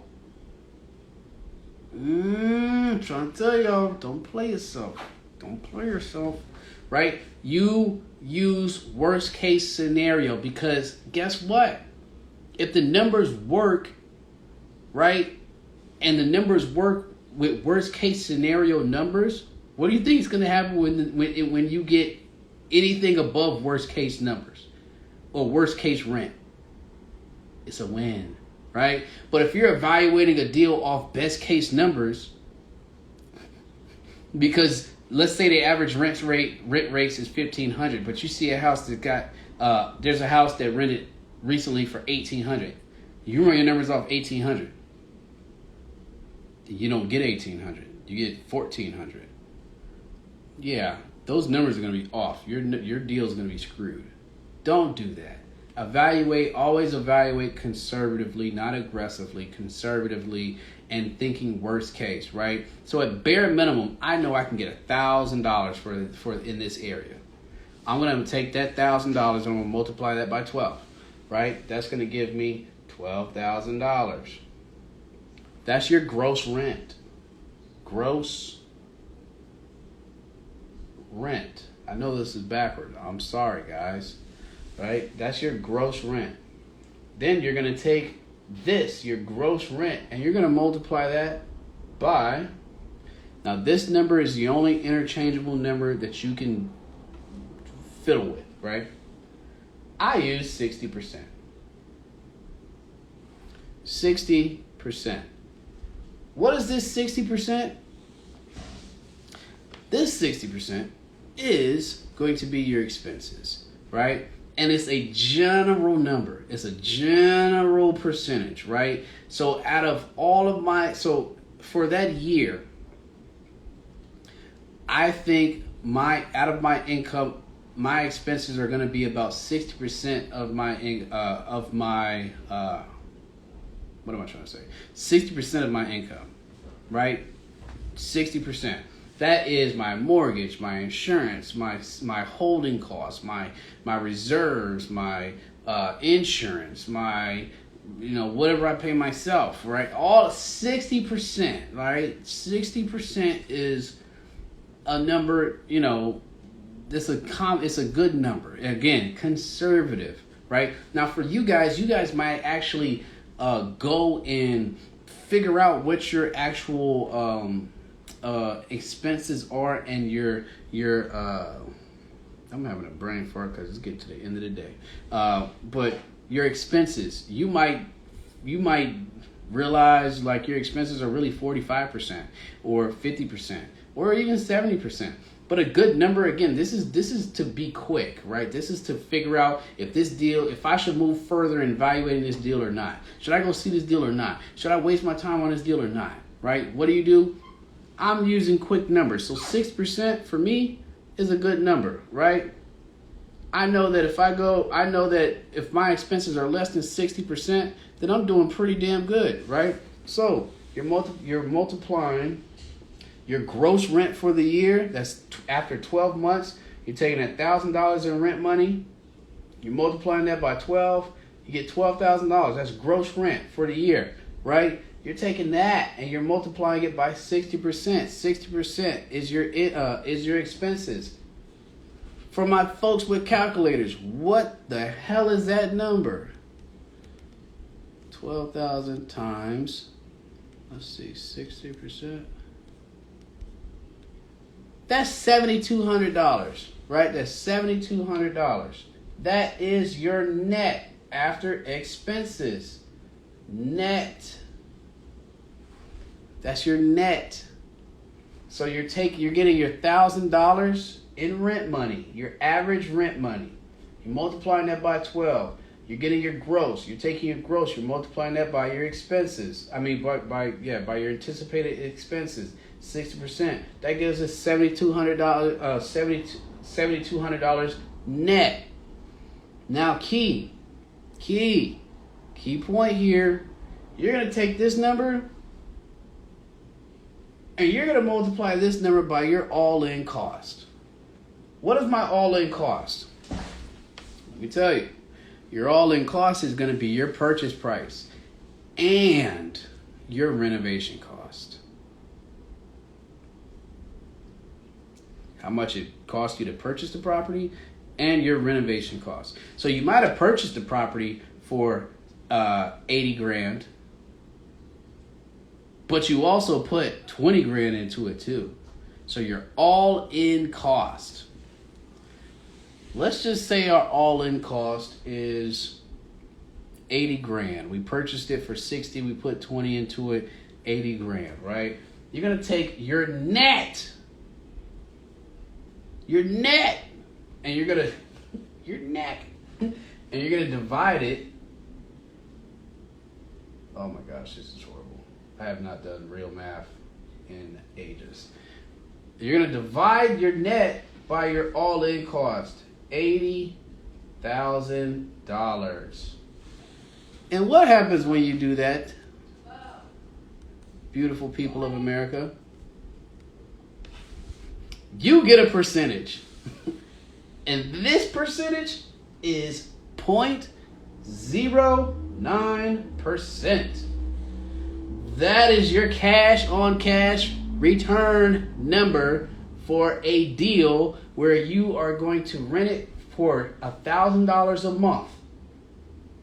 I'm trying to tell y'all, don't play yourself. Don't play yourself, right? You use worst case scenario because guess what? If the numbers work, right, and the numbers work with worst case scenario numbers, what do you think is going to happen when you get anything above worst case numbers or worst case rent? It's a win, right? But if you're evaluating a deal off best case numbers, because let's say the average rent rates is $1,500, but you see a house that got there's a house that rented recently for $1,800. You run your numbers off $1,800. You don't get $1,800. You get $1,400. Yeah, those numbers are going to be off. Your deal is going to be screwed. Don't do that. Always evaluate conservatively, not aggressively, conservatively, and thinking worst case, right? So at bare minimum, I know I can get $1,000 for in this area. I'm going to take that $1,000 and I'm going to multiply that by 12, right? That's going to give me $12,000. That's your gross rent. Gross rent. I know this is backward. I'm sorry, guys. Right? That's your gross rent. Then you're going to take this, your gross rent, and you're going to multiply that by, now this number is the only interchangeable number that you can fiddle with, right? I use 60%. 60%. What is this 60%? This 60% is going to be your expenses, right? And it's a general number. It's a general percentage, right? So out of all of so for that year, I think out of my income, my expenses are going to be about 60% of my what am I trying to say? 60% of my income, right? 60%. That is my mortgage, my insurance, my holding costs, my reserves, my insurance, my whatever I pay myself, right? All 60%, right? 60% is a number, it's a good number. Again, conservative, right? Now for you guys might actually go and figure out what your actual expenses are and your I'm having a brain fart because it's getting to the end of the day. But your expenses, you might realize like your expenses are really 45% or 50% or even 70%. But a good number, again, this is to be quick, right? This is to figure out if I should move further in evaluating this deal or not. Should I go see this deal or not? Should I waste my time on this deal or not? Right? What do? I'm using quick numbers. So 6% for me is a good number, right? I know that if my expenses are less than 60%, then I'm doing pretty damn good, right? So you're multiplying your gross rent for the year. That's after 12 months. You're taking $1,000 in rent money. You're multiplying that by 12. You get $12,000. That's gross rent for the year, right? You're taking that and you're multiplying it by 60%. 60% is your expenses. For my folks with calculators, what the hell is that number? 12,000 times, let's see, 60%. That's $7,200, right? That's $7,200. That is your net after expenses. Net. That's your net. So you're getting your $1,000 in rent money, your average rent money. You're multiplying that by 12. You're getting your gross. You're taking your gross. You're multiplying that by your expenses. I mean, by your anticipated expenses. 60%. That gives us $7,200. $7,200 net. Now, key point here. You're gonna take this number And you're going to multiply this number by your all-in cost. What is my all-in cost? Let me tell you. Your all-in cost is going to be your purchase price and your renovation cost. How much it cost you to purchase the property and your renovation cost. So you might have purchased the property for 80 grand, but you also put 20 grand into it too. So your all-in cost. Let's just say our all-in cost is 80 grand. We purchased it for 60, we put 20 into it, 80 grand, right? You're going to take your net, and you're going to, and you're going to divide it. Oh my gosh, this is horrible. I have not done real math in ages. You're going to divide your net by your all-in cost, $80,000. And what happens when you do that, beautiful people of America? You get a percentage. And this percentage is 0.09%. That is your cash on cash return number for a deal where you are going to rent it for $1,000 a month.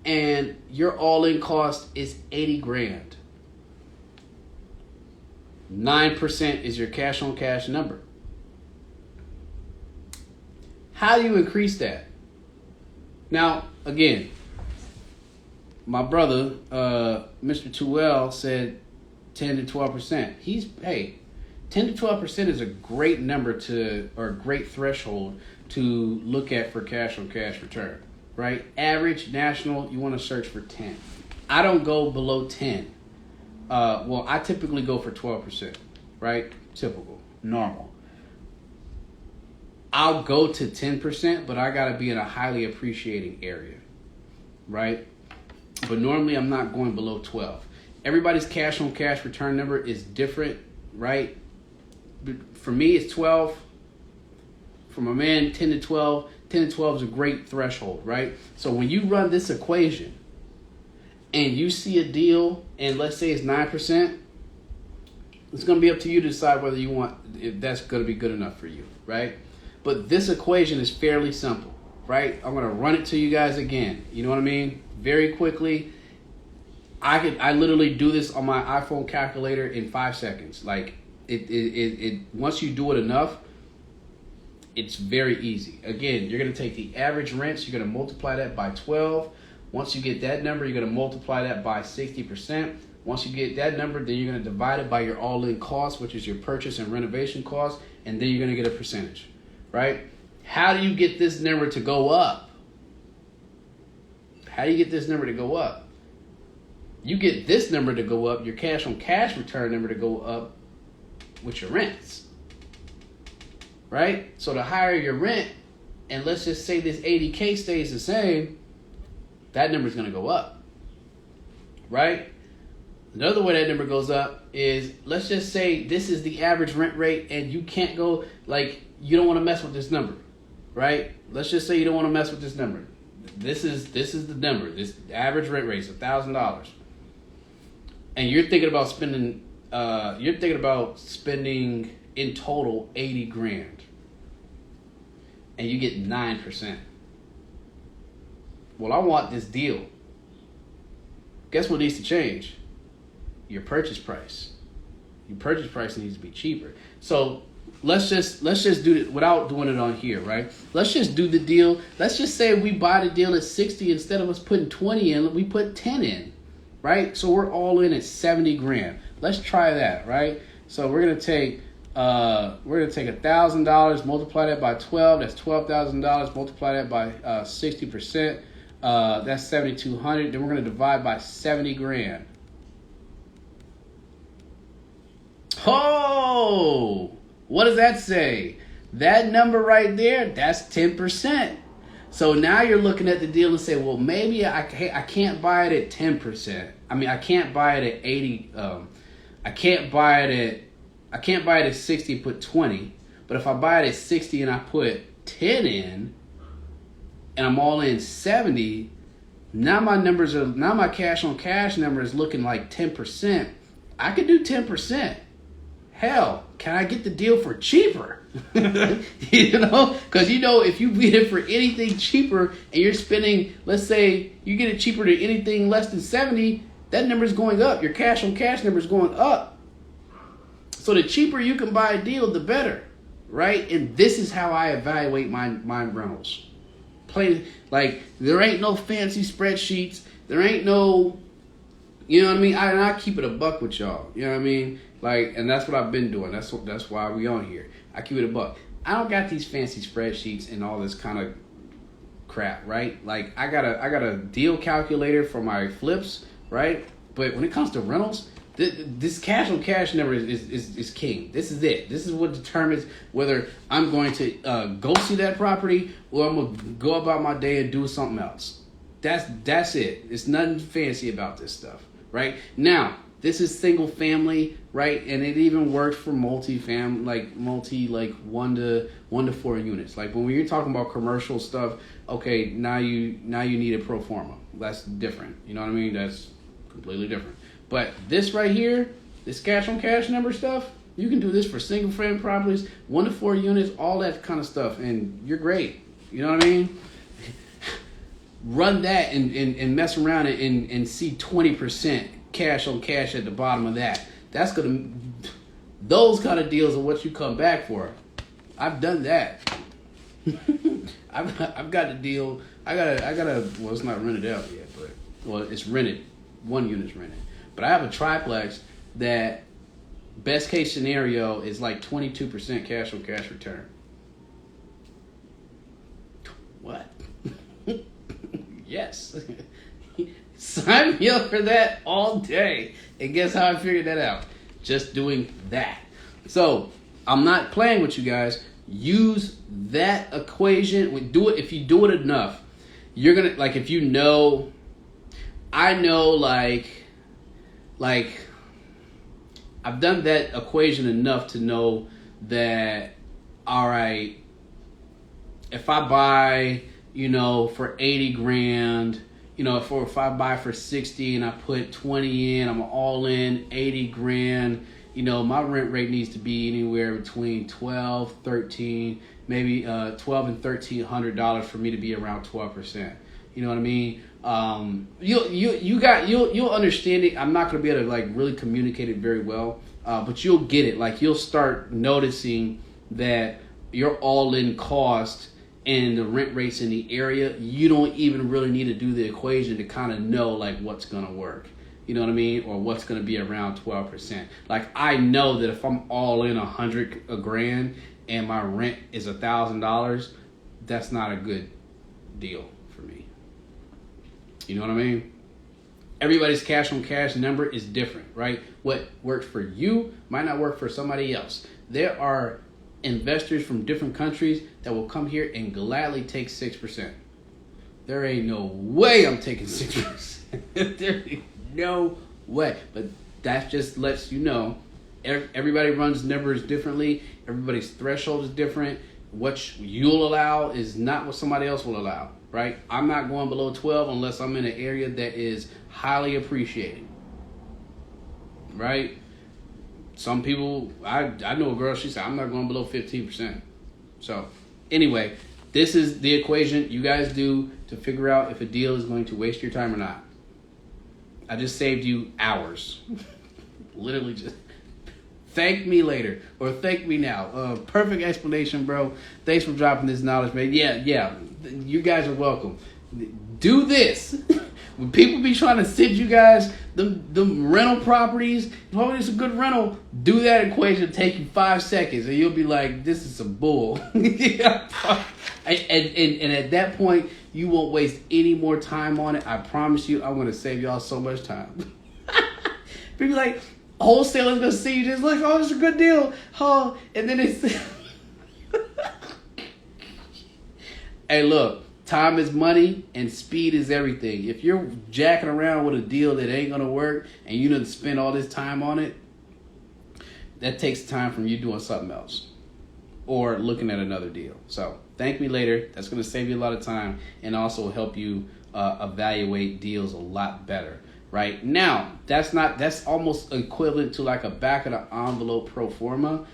And your all-in cost is 80 grand. 9% is your cash on cash number. How do you increase that? Now, again, my brother, Mr. 2L, said 10 to 12%. 10 to 12% is a great number or a great threshold to look at for cash on cash return, right? Average, national, you want to search for 10. I don't go below 10. I typically go for 12%, right? Typical, normal. I'll go to 10%, but I got to be in a highly appreciating area, right? But normally I'm not going below 12. Everybody's cash on cash return number is different, right? For me, it's 12. For my man, 10 to 12. 10 to 12 is a great threshold, right? So when you run this equation and you see a deal and let's say it's 9%, it's going to be up to you to decide whether you want, if that's going to be good enough for you, right? But this equation is fairly simple, right? I'm going to run it to you guys again. You know what I mean? Very quickly. I literally do this on my iPhone calculator in 5 seconds. Like it once you do it enough, it's very easy. Again, you're going to take the average rents, you're going to multiply that by 12. Once you get that number, you're going to multiply that by 60%. Once you get that number, then you're going to divide it by your all-in cost, which is your purchase and renovation cost, and then you're going to get a percentage, right? How do you get this number to go up? How do you get this number to go up? You get this number to go up, your cash on cash return number to go up with your rents, right? So the higher your rent, and let's just say this 80K stays the same, that number is going to go up, right? Another way that number goes up is, let's just say this is the average rent rate and you can't go, like, you don't want to mess with this number, right? Let's just say you don't want to mess with this number. This is the number. This average rent rate is $1,000. And you're thinking about spending in total 80 grand. And you get 9%. Well, I want this deal. Guess what needs to change? Your purchase price. Your purchase price needs to be cheaper. So let's just do it without doing it on here, right? Let's just do the deal. Let's just say we buy the deal at 60 instead of us putting 20 in, we put 10 in, right? So we're all in at 70 grand. Let's try that, right? So we're gonna take $1,000, multiply that by 12. That's $12,000. Multiply that by 60%. That's 7,200. Then we're gonna divide by 70 grand. Oh, what does that say? That number right there, that's 10%. So now you're looking at the deal and say, well, maybe I can't buy it at 10%. I mean, I can't buy it at 80. I can't buy it I can't buy it at 60 and put 20. But if I buy it at 60 and I put 10 in, and I'm all in 70, now my cash on cash number is looking like 10%. I could do 10%. Hell, can I get the deal for cheaper? You know, because if you get it for anything cheaper and you're spending, let's say you get it cheaper to anything less than 70, that number is going up. Your cash on cash number is going up. So the cheaper you can buy a deal, the better, right? And this is how I evaluate my rentals. Like, there ain't no fancy spreadsheets. There ain't no, you know what I mean? I keep it a buck with y'all. You know what I mean? Like, and that's what I've been doing. That's why we on here. I keep it a buck. I don't got these fancy spreadsheets and all this kind of crap, right? Like, I got a deal calculator for my flips, right? But when it comes to rentals, this cash on cash number is king. This is it. This is what determines whether I'm going to go see that property or I'm going to go about my day and do something else. That's it. It's nothing fancy about this stuff, right? Now, this is single family, right? And it even works for multi-family, like 1 to 4 units. Like when you're talking about commercial stuff, okay, now you need a pro forma. That's different. You know what I mean? That's completely different. But this right here, this cash on cash number stuff, you can do this for single family properties, 1 to 4 units, all that kind of stuff, and you're great. You know what I mean? Run that and mess around and see 20% cash on cash at the bottom of that. Those kind of deals are what you come back for. I've done that. I've got a deal. I got a well, it's not rented out yet, but it's rented. 1 unit's rented. But I have a triplex that best case scenario is like 22% cash on cash return. What? Yes. Sign me up for that all day. And guess how I figured that out? Just doing that. So I'm not playing with you guys. Use that equation. Do it if you do it enough. You're gonna if you know. I know like I've done that equation enough to know that, all right, if I buy, for 80 grand, if I buy for 60 and I put 20 in, I'm all in 80 grand, my rent rate needs to be anywhere between 12, 13, maybe 12 and $1,300 for me to be around 12%. You know what I mean? You'll understand it. I'm not gonna be able to really communicate it very well, but you'll get it. Like you'll start noticing that your all-in cost and the rent rates in the area, you don't even really need to do the equation to kind of know what's gonna work. You know what I mean? Or what's gonna be around 12%. Like I know that if I'm all in $100 grand and my rent is $1,000, that's not a good deal for me. You know what I mean? Everybody's cash on cash number is different, right? What works for you might not work for somebody else. There are investors from different countries that will come here and gladly take 6%. There ain't no way I'm taking 6%. There ain't no way. But that just lets you know everybody runs numbers differently. Everybody's threshold is different. What you'll allow is not what somebody else will allow. Right? I'm not going below 12 unless I'm in an area that is highly appreciated. Right? Some people, I know a girl, she said, I'm not going below 15%. So, anyway, this is the equation you guys do to figure out if a deal is going to waste your time or not. I just saved you hours. Literally just thank me later or thank me now. Perfect explanation, bro. Thanks for dropping this knowledge, man. Yeah. You guys are welcome. Do this. When people be trying to send you guys the rental properties, oh, it's a good rental, do that equation, take you 5 seconds, and you'll be like, this is some bull. and at that point, you won't waste any more time on it. I promise you, I'm going to save y'all so much time. People like, wholesalers going to see you just like, oh, it's a good deal. Oh, and then it's... Hey, look, time is money and speed is everything. If you're jacking around with a deal that ain't going to work and you didn't spend all this time on it, that takes time from you doing something else or looking at another deal. So thank me later. That's going to save you a lot of time and also help you evaluate deals a lot better. Right now, that's almost equivalent to like a back of the envelope pro forma.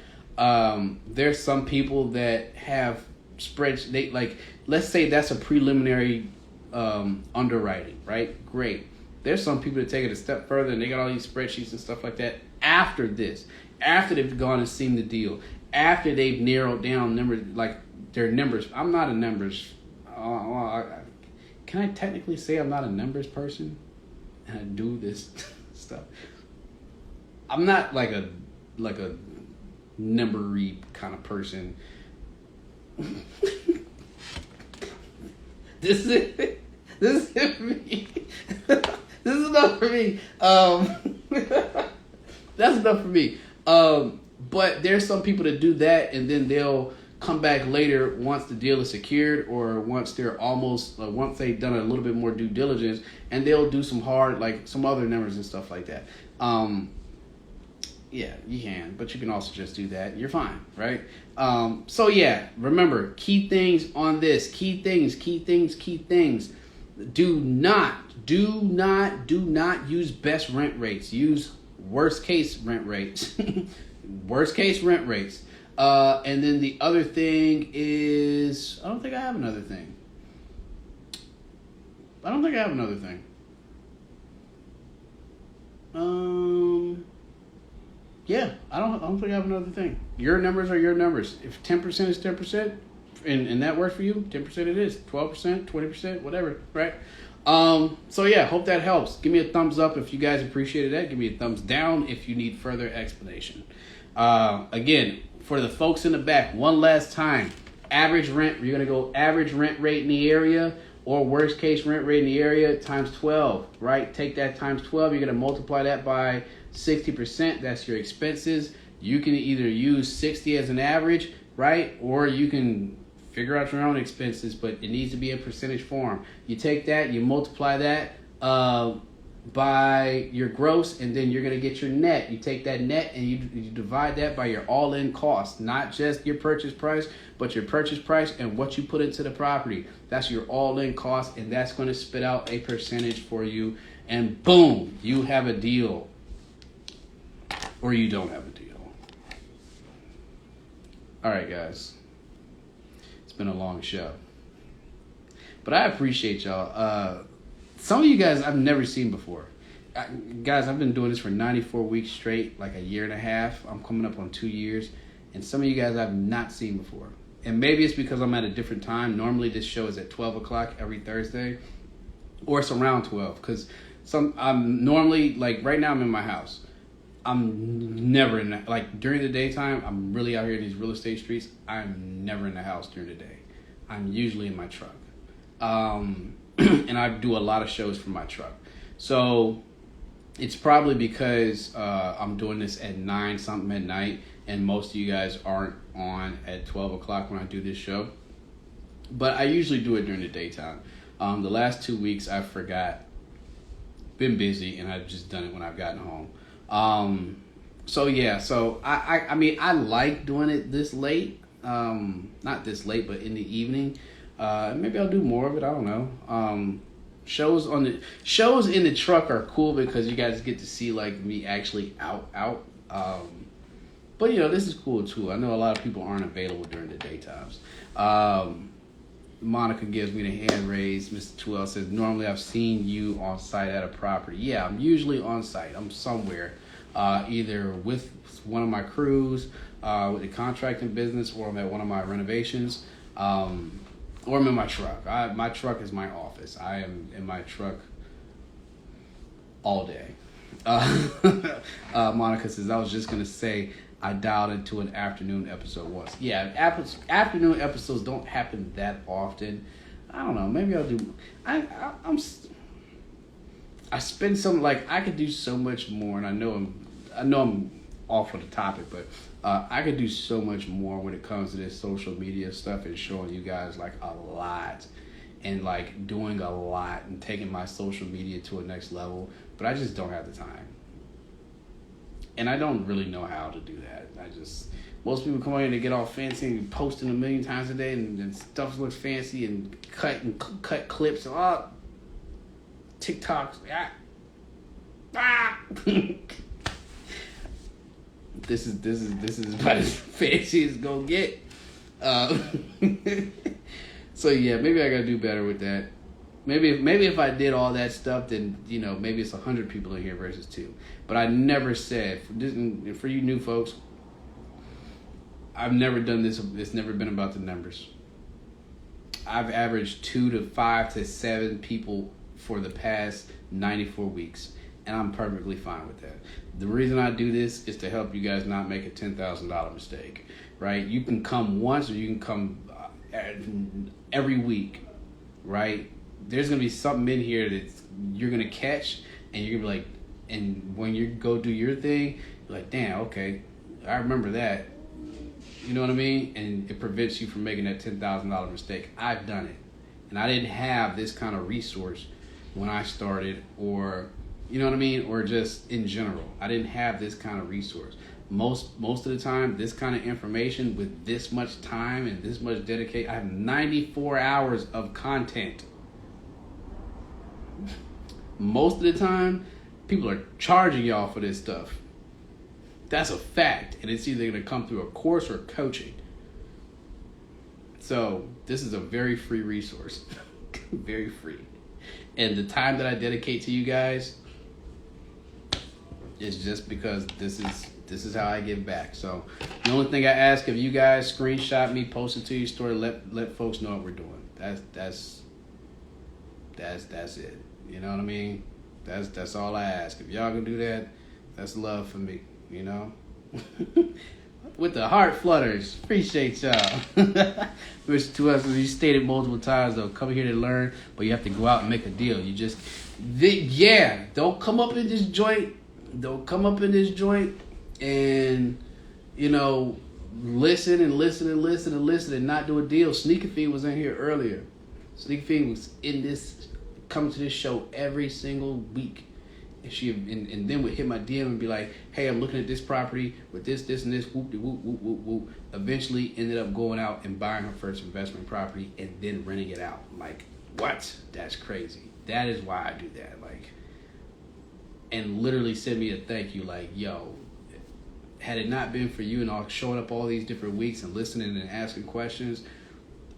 There's some people that have spreadsheets. Like, let's say that's a preliminary underwriting, right? Great. There's some people that take it a step further and they got all these spreadsheets and stuff like that after this, after they've gone and seen the deal, after they've narrowed down numbers, like their numbers. I'm not a numbers. Can I technically say I'm not a numbers person? And I do this stuff. I'm not like a numbery kind of person. This is it. This is it for me. This is enough for me. That's enough for me. But there's some people that do that and then they'll come back later once the deal is secured or once they're almost, once they've done a little bit more due diligence, and they'll do some hard, like some other numbers and stuff like that. Yeah, you can, but you can also just do that. You're fine, right? So yeah, remember, key things on this. Key things. Do not use best rent rates. Use worst case rent rates. Worst case rent rates. And then the other thing is, I don't think I have another thing. Yeah, I don't think I have another thing. Your numbers are your numbers. If 10% is 10%, and that works for you, 10% it is. 12%, 20%, whatever, right? So yeah, hope that helps. Give me a thumbs up if you guys appreciated that. Give me a thumbs down if you need further explanation. Again, for the folks in the back, one last time. Average rent, you're going to go average rent rate in the area or worst case rent rate in the area times 12, right? Take that times 12. You're going to multiply that by 60%. That's your expenses. You can either use 60 as an average, right? Or you can figure out your own expenses, but it needs to be in percentage form. You take that, you multiply that by your gross, and then you're going to get your net. You take that net and you divide that by your all-in cost, not just your purchase price, but your purchase price and what you put into the property. That's your all-in cost, and that's going to spit out a percentage for you, and boom, you have a deal, or you don't have a deal. All right, guys. It's been a long show, but I appreciate y'all. Some of you guys I've never seen before. Guys, I've been doing this for 94 weeks straight, like a year and a half. I'm coming up on 2 years. And some of you guys I've not seen before. And maybe it's because I'm at a different time. Normally this show is at 12 o'clock every Thursday. Or it's around 12. Because I'm normally, like right now I'm in my house. I'm never in the, like during the daytime, I'm really out here in these real estate streets. I'm never in the house during the day. I'm usually in my truck. And I do a lot of shows from my truck. So it's probably because I'm doing this at 9 something at night, and most of you guys aren't on at 12 o'clock when I do this show. But I usually do it during the daytime. The last 2 weeks I forgot. Been busy, and I've just done it when I've gotten home. So yeah, so I mean I like doing it this late. Not this late, but in the evening. Maybe I'll do more of it. I don't know. Shows in the truck are cool because you guys get to see like me actually out. But you know, this is cool too. I know a lot of people aren't available during the daytimes. Monica gives me the hand raise. Mr. Twell says, normally I've seen you on site at a property. Yeah, I'm usually on site. I'm somewhere, either with one of my crews, with the contracting business, or I'm at one of my renovations. Or I'm in my truck. My truck is my office. I am in my truck all day. Monica says, I was just going to say, I dialed into an afternoon episode once. Yeah, afternoon episodes don't happen that often. I don't know. Maybe I'll do... I spend some... Like, I could do so much more, and I know I'm off of the topic, but I could do so much more when it comes to this social media stuff and showing you guys like a lot and like doing a lot and taking my social media to a next level, but I just don't have the time. And I don't really know how to do that. Most people come out here and they get all fancy and posting a million times a day and stuff looks fancy and cut clips and TikToks. This is about as fancy as it's gonna get. So yeah, maybe I gotta do better with that. Maybe if I did all that stuff, then maybe it's 100 people in here versus 2. But I never said for you new folks. I've never done this. It's never been about the numbers. I've averaged 2 to 5 to 7 people for the past 94 weeks, and I'm perfectly fine with that. The reason I do this is to help you guys not make a $10,000 mistake, right? You can come once or you can come every week, right? There's going to be something in here that you're going to catch, and you're going to be like, and when you go do your thing, you're like, damn, okay, I remember that. You know what I mean? And it prevents you from making that $10,000 mistake. I've done it. And I didn't have this kind of resource when I started, or, you know what I mean? Or just in general. I didn't have this kind of resource. Most of the time, this kind of information with this much time and this much dedication, I have 94 hours of content. Most of the time, people are charging y'all for this stuff. That's a fact, and it's either going to come through a course or coaching. So this is a very free resource, very free. And the time that I dedicate to you guys is just because this is how I give back. So the only thing I ask of you guys, screenshot me, post it to your story, let folks know what we're doing. That's it. You know what I mean? That's all I ask. If y'all can do that, that's love for me. With the heart flutters. Appreciate y'all. Which to us, as you stated multiple times, though, come here to learn, but you have to go out and make a deal. Don't come up in this joint. Don't come up in this joint and, listen and not do a deal. Sneaker Fiend was in here earlier. Sneaker Fiend was coming to this show every single week. And then would hit my DM and be like, hey, I'm looking at this property with this, and this, whoop, whoop, whoop, whoop, whoop. Eventually ended up going out and buying her first investment property and then renting it out. I'm like, what? That's crazy. That is why I do that. And literally send me a thank you like, yo, had it not been for you and all showing up all these different weeks and listening and asking questions,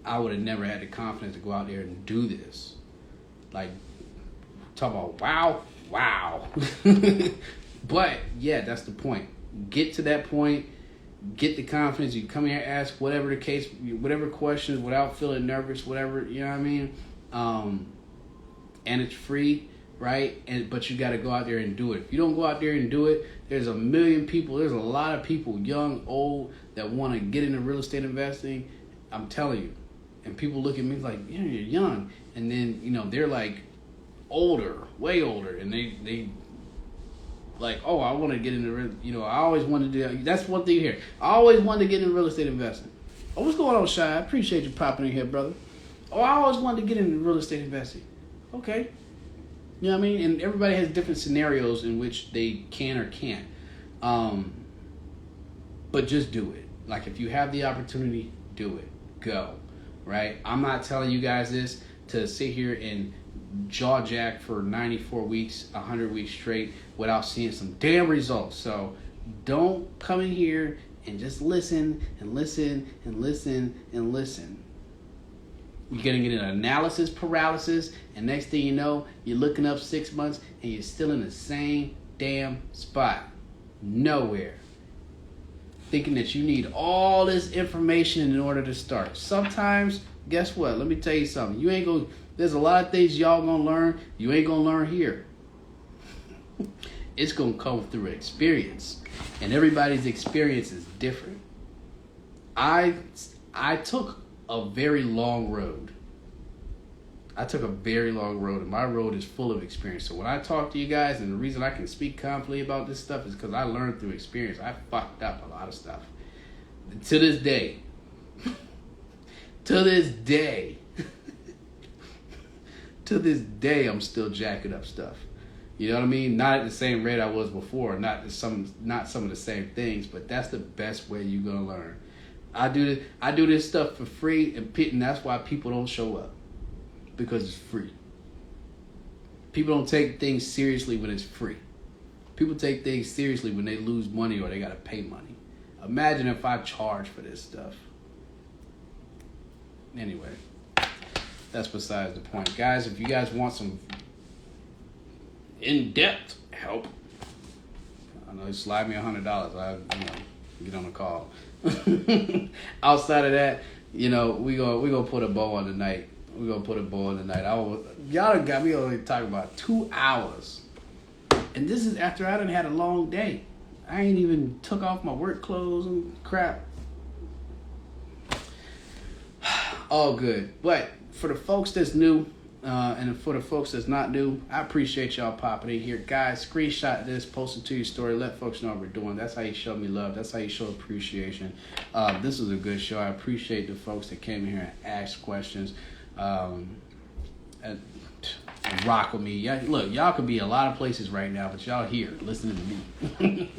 I would have never had the confidence to go out there and do this. Talk about wow. But yeah, that's the point. Get to that point. Get the confidence. You come here, ask whatever the case, whatever questions without feeling nervous, whatever, you know what I mean? And it's free, right? But you got to go out there and do it. If you don't go out there and do it, there's a million people. There's a lot of people, young, old, that want to get into real estate investing. I'm telling you. And people look at me like, yeah, you're young. And then, they're like, older, way older, and they like, oh, I want to get into, I always wanted to do, that's one thing here. I always wanted to get into real estate investing. Oh, what's going on, Shy? I appreciate you popping in here, brother. Oh, I always wanted to get into real estate investing. Okay. You know what I mean? And everybody has different scenarios in which they can or can't. But just do it. If you have the opportunity, do it. Go. Right? I'm not telling you guys this to sit here and jaw jack for 94 weeks, 100 weeks straight without seeing some damn results. So don't come in here and just listen and listen and listen and listen. You're going to get an analysis paralysis, and next thing you know, you're looking up 6 months and you're still in the same damn spot. Nowhere. Thinking that you need all this information in order to start. Sometimes, guess what? Let me tell you something. There's a lot of things y'all gonna learn. You ain't gonna learn here. It's gonna come through experience, and everybody's experience is different. I took a very long road. And my road is full of experience. So when I talk to you guys, and the reason I can speak confidently about this stuff is because I learned through experience. I fucked up a lot of stuff. To this day. To this day, I'm still jacking up stuff. You know what I mean? Not at the same rate I was before. Not some of the same things, but that's the best way you're gonna learn. I do this stuff for free, and that's why people don't show up, because it's free. People don't take things seriously when it's free. People take things seriously when they lose money or they gotta pay money. Imagine if I charge for this stuff. Anyway, that's besides the point. Guys, if you guys want some in-depth help, I know, slide me $100. I get on a call. Outside of that, we gonna put a bow on the night. We're gonna put a bow on the night. Y'all got me only talking about 2 hours, and this is after I done had a long day. I ain't even took off my work clothes and crap. All good, but for the folks that's new, and for the folks that's not new, I appreciate y'all popping in here. Guys, screenshot this, post it to your story, let folks know what we're doing. That's how you show me love. That's how you show appreciation. This was a good show. I appreciate the folks that came in here and asked questions. And rock with me. Look, y'all could be a lot of places right now, but y'all here listening to me.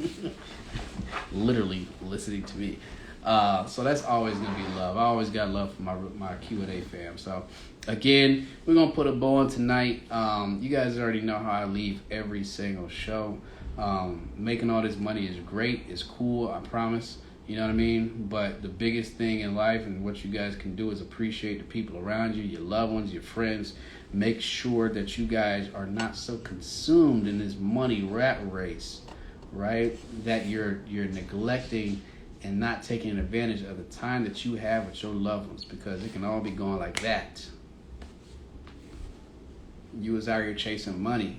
Literally listening to me. So that's always gonna be love. I always got love for my Q&A fam. So again, we're gonna put a bow on tonight. You guys already know how I leave every single show. Making all this money is great. It's cool. I promise. You know what I mean? But the biggest thing in life and what you guys can do is appreciate the people around you, your loved ones, your friends. Make sure that you guys are not so consumed in this money rat race, right? That you're neglecting and not taking advantage of the time that you have with your loved ones, because it can all be going like that. You was out here chasing money.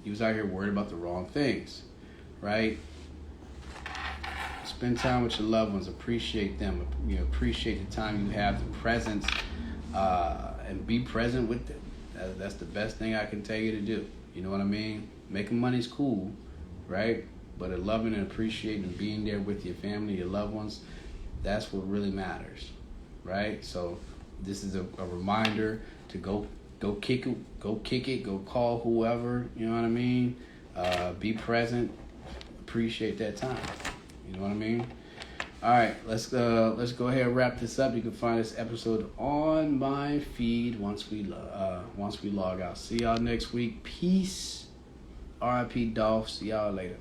You was out here worried about the wrong things, right? Spend time with your loved ones. Appreciate them. Appreciate the time you have, the presence, and be present with them. That's the best thing I can tell you to do. You know what I mean? Making money's cool, right? But loving and appreciating and being there with your family, your loved ones, that's what really matters, right? So this is a reminder to go kick it, go call whoever, you know what I mean? Be present, appreciate that time. You know what I mean? All right, let's go ahead and wrap this up. You can find this episode on my feed once we log out. See y'all next week. Peace. R.I.P. Dolph. See y'all later.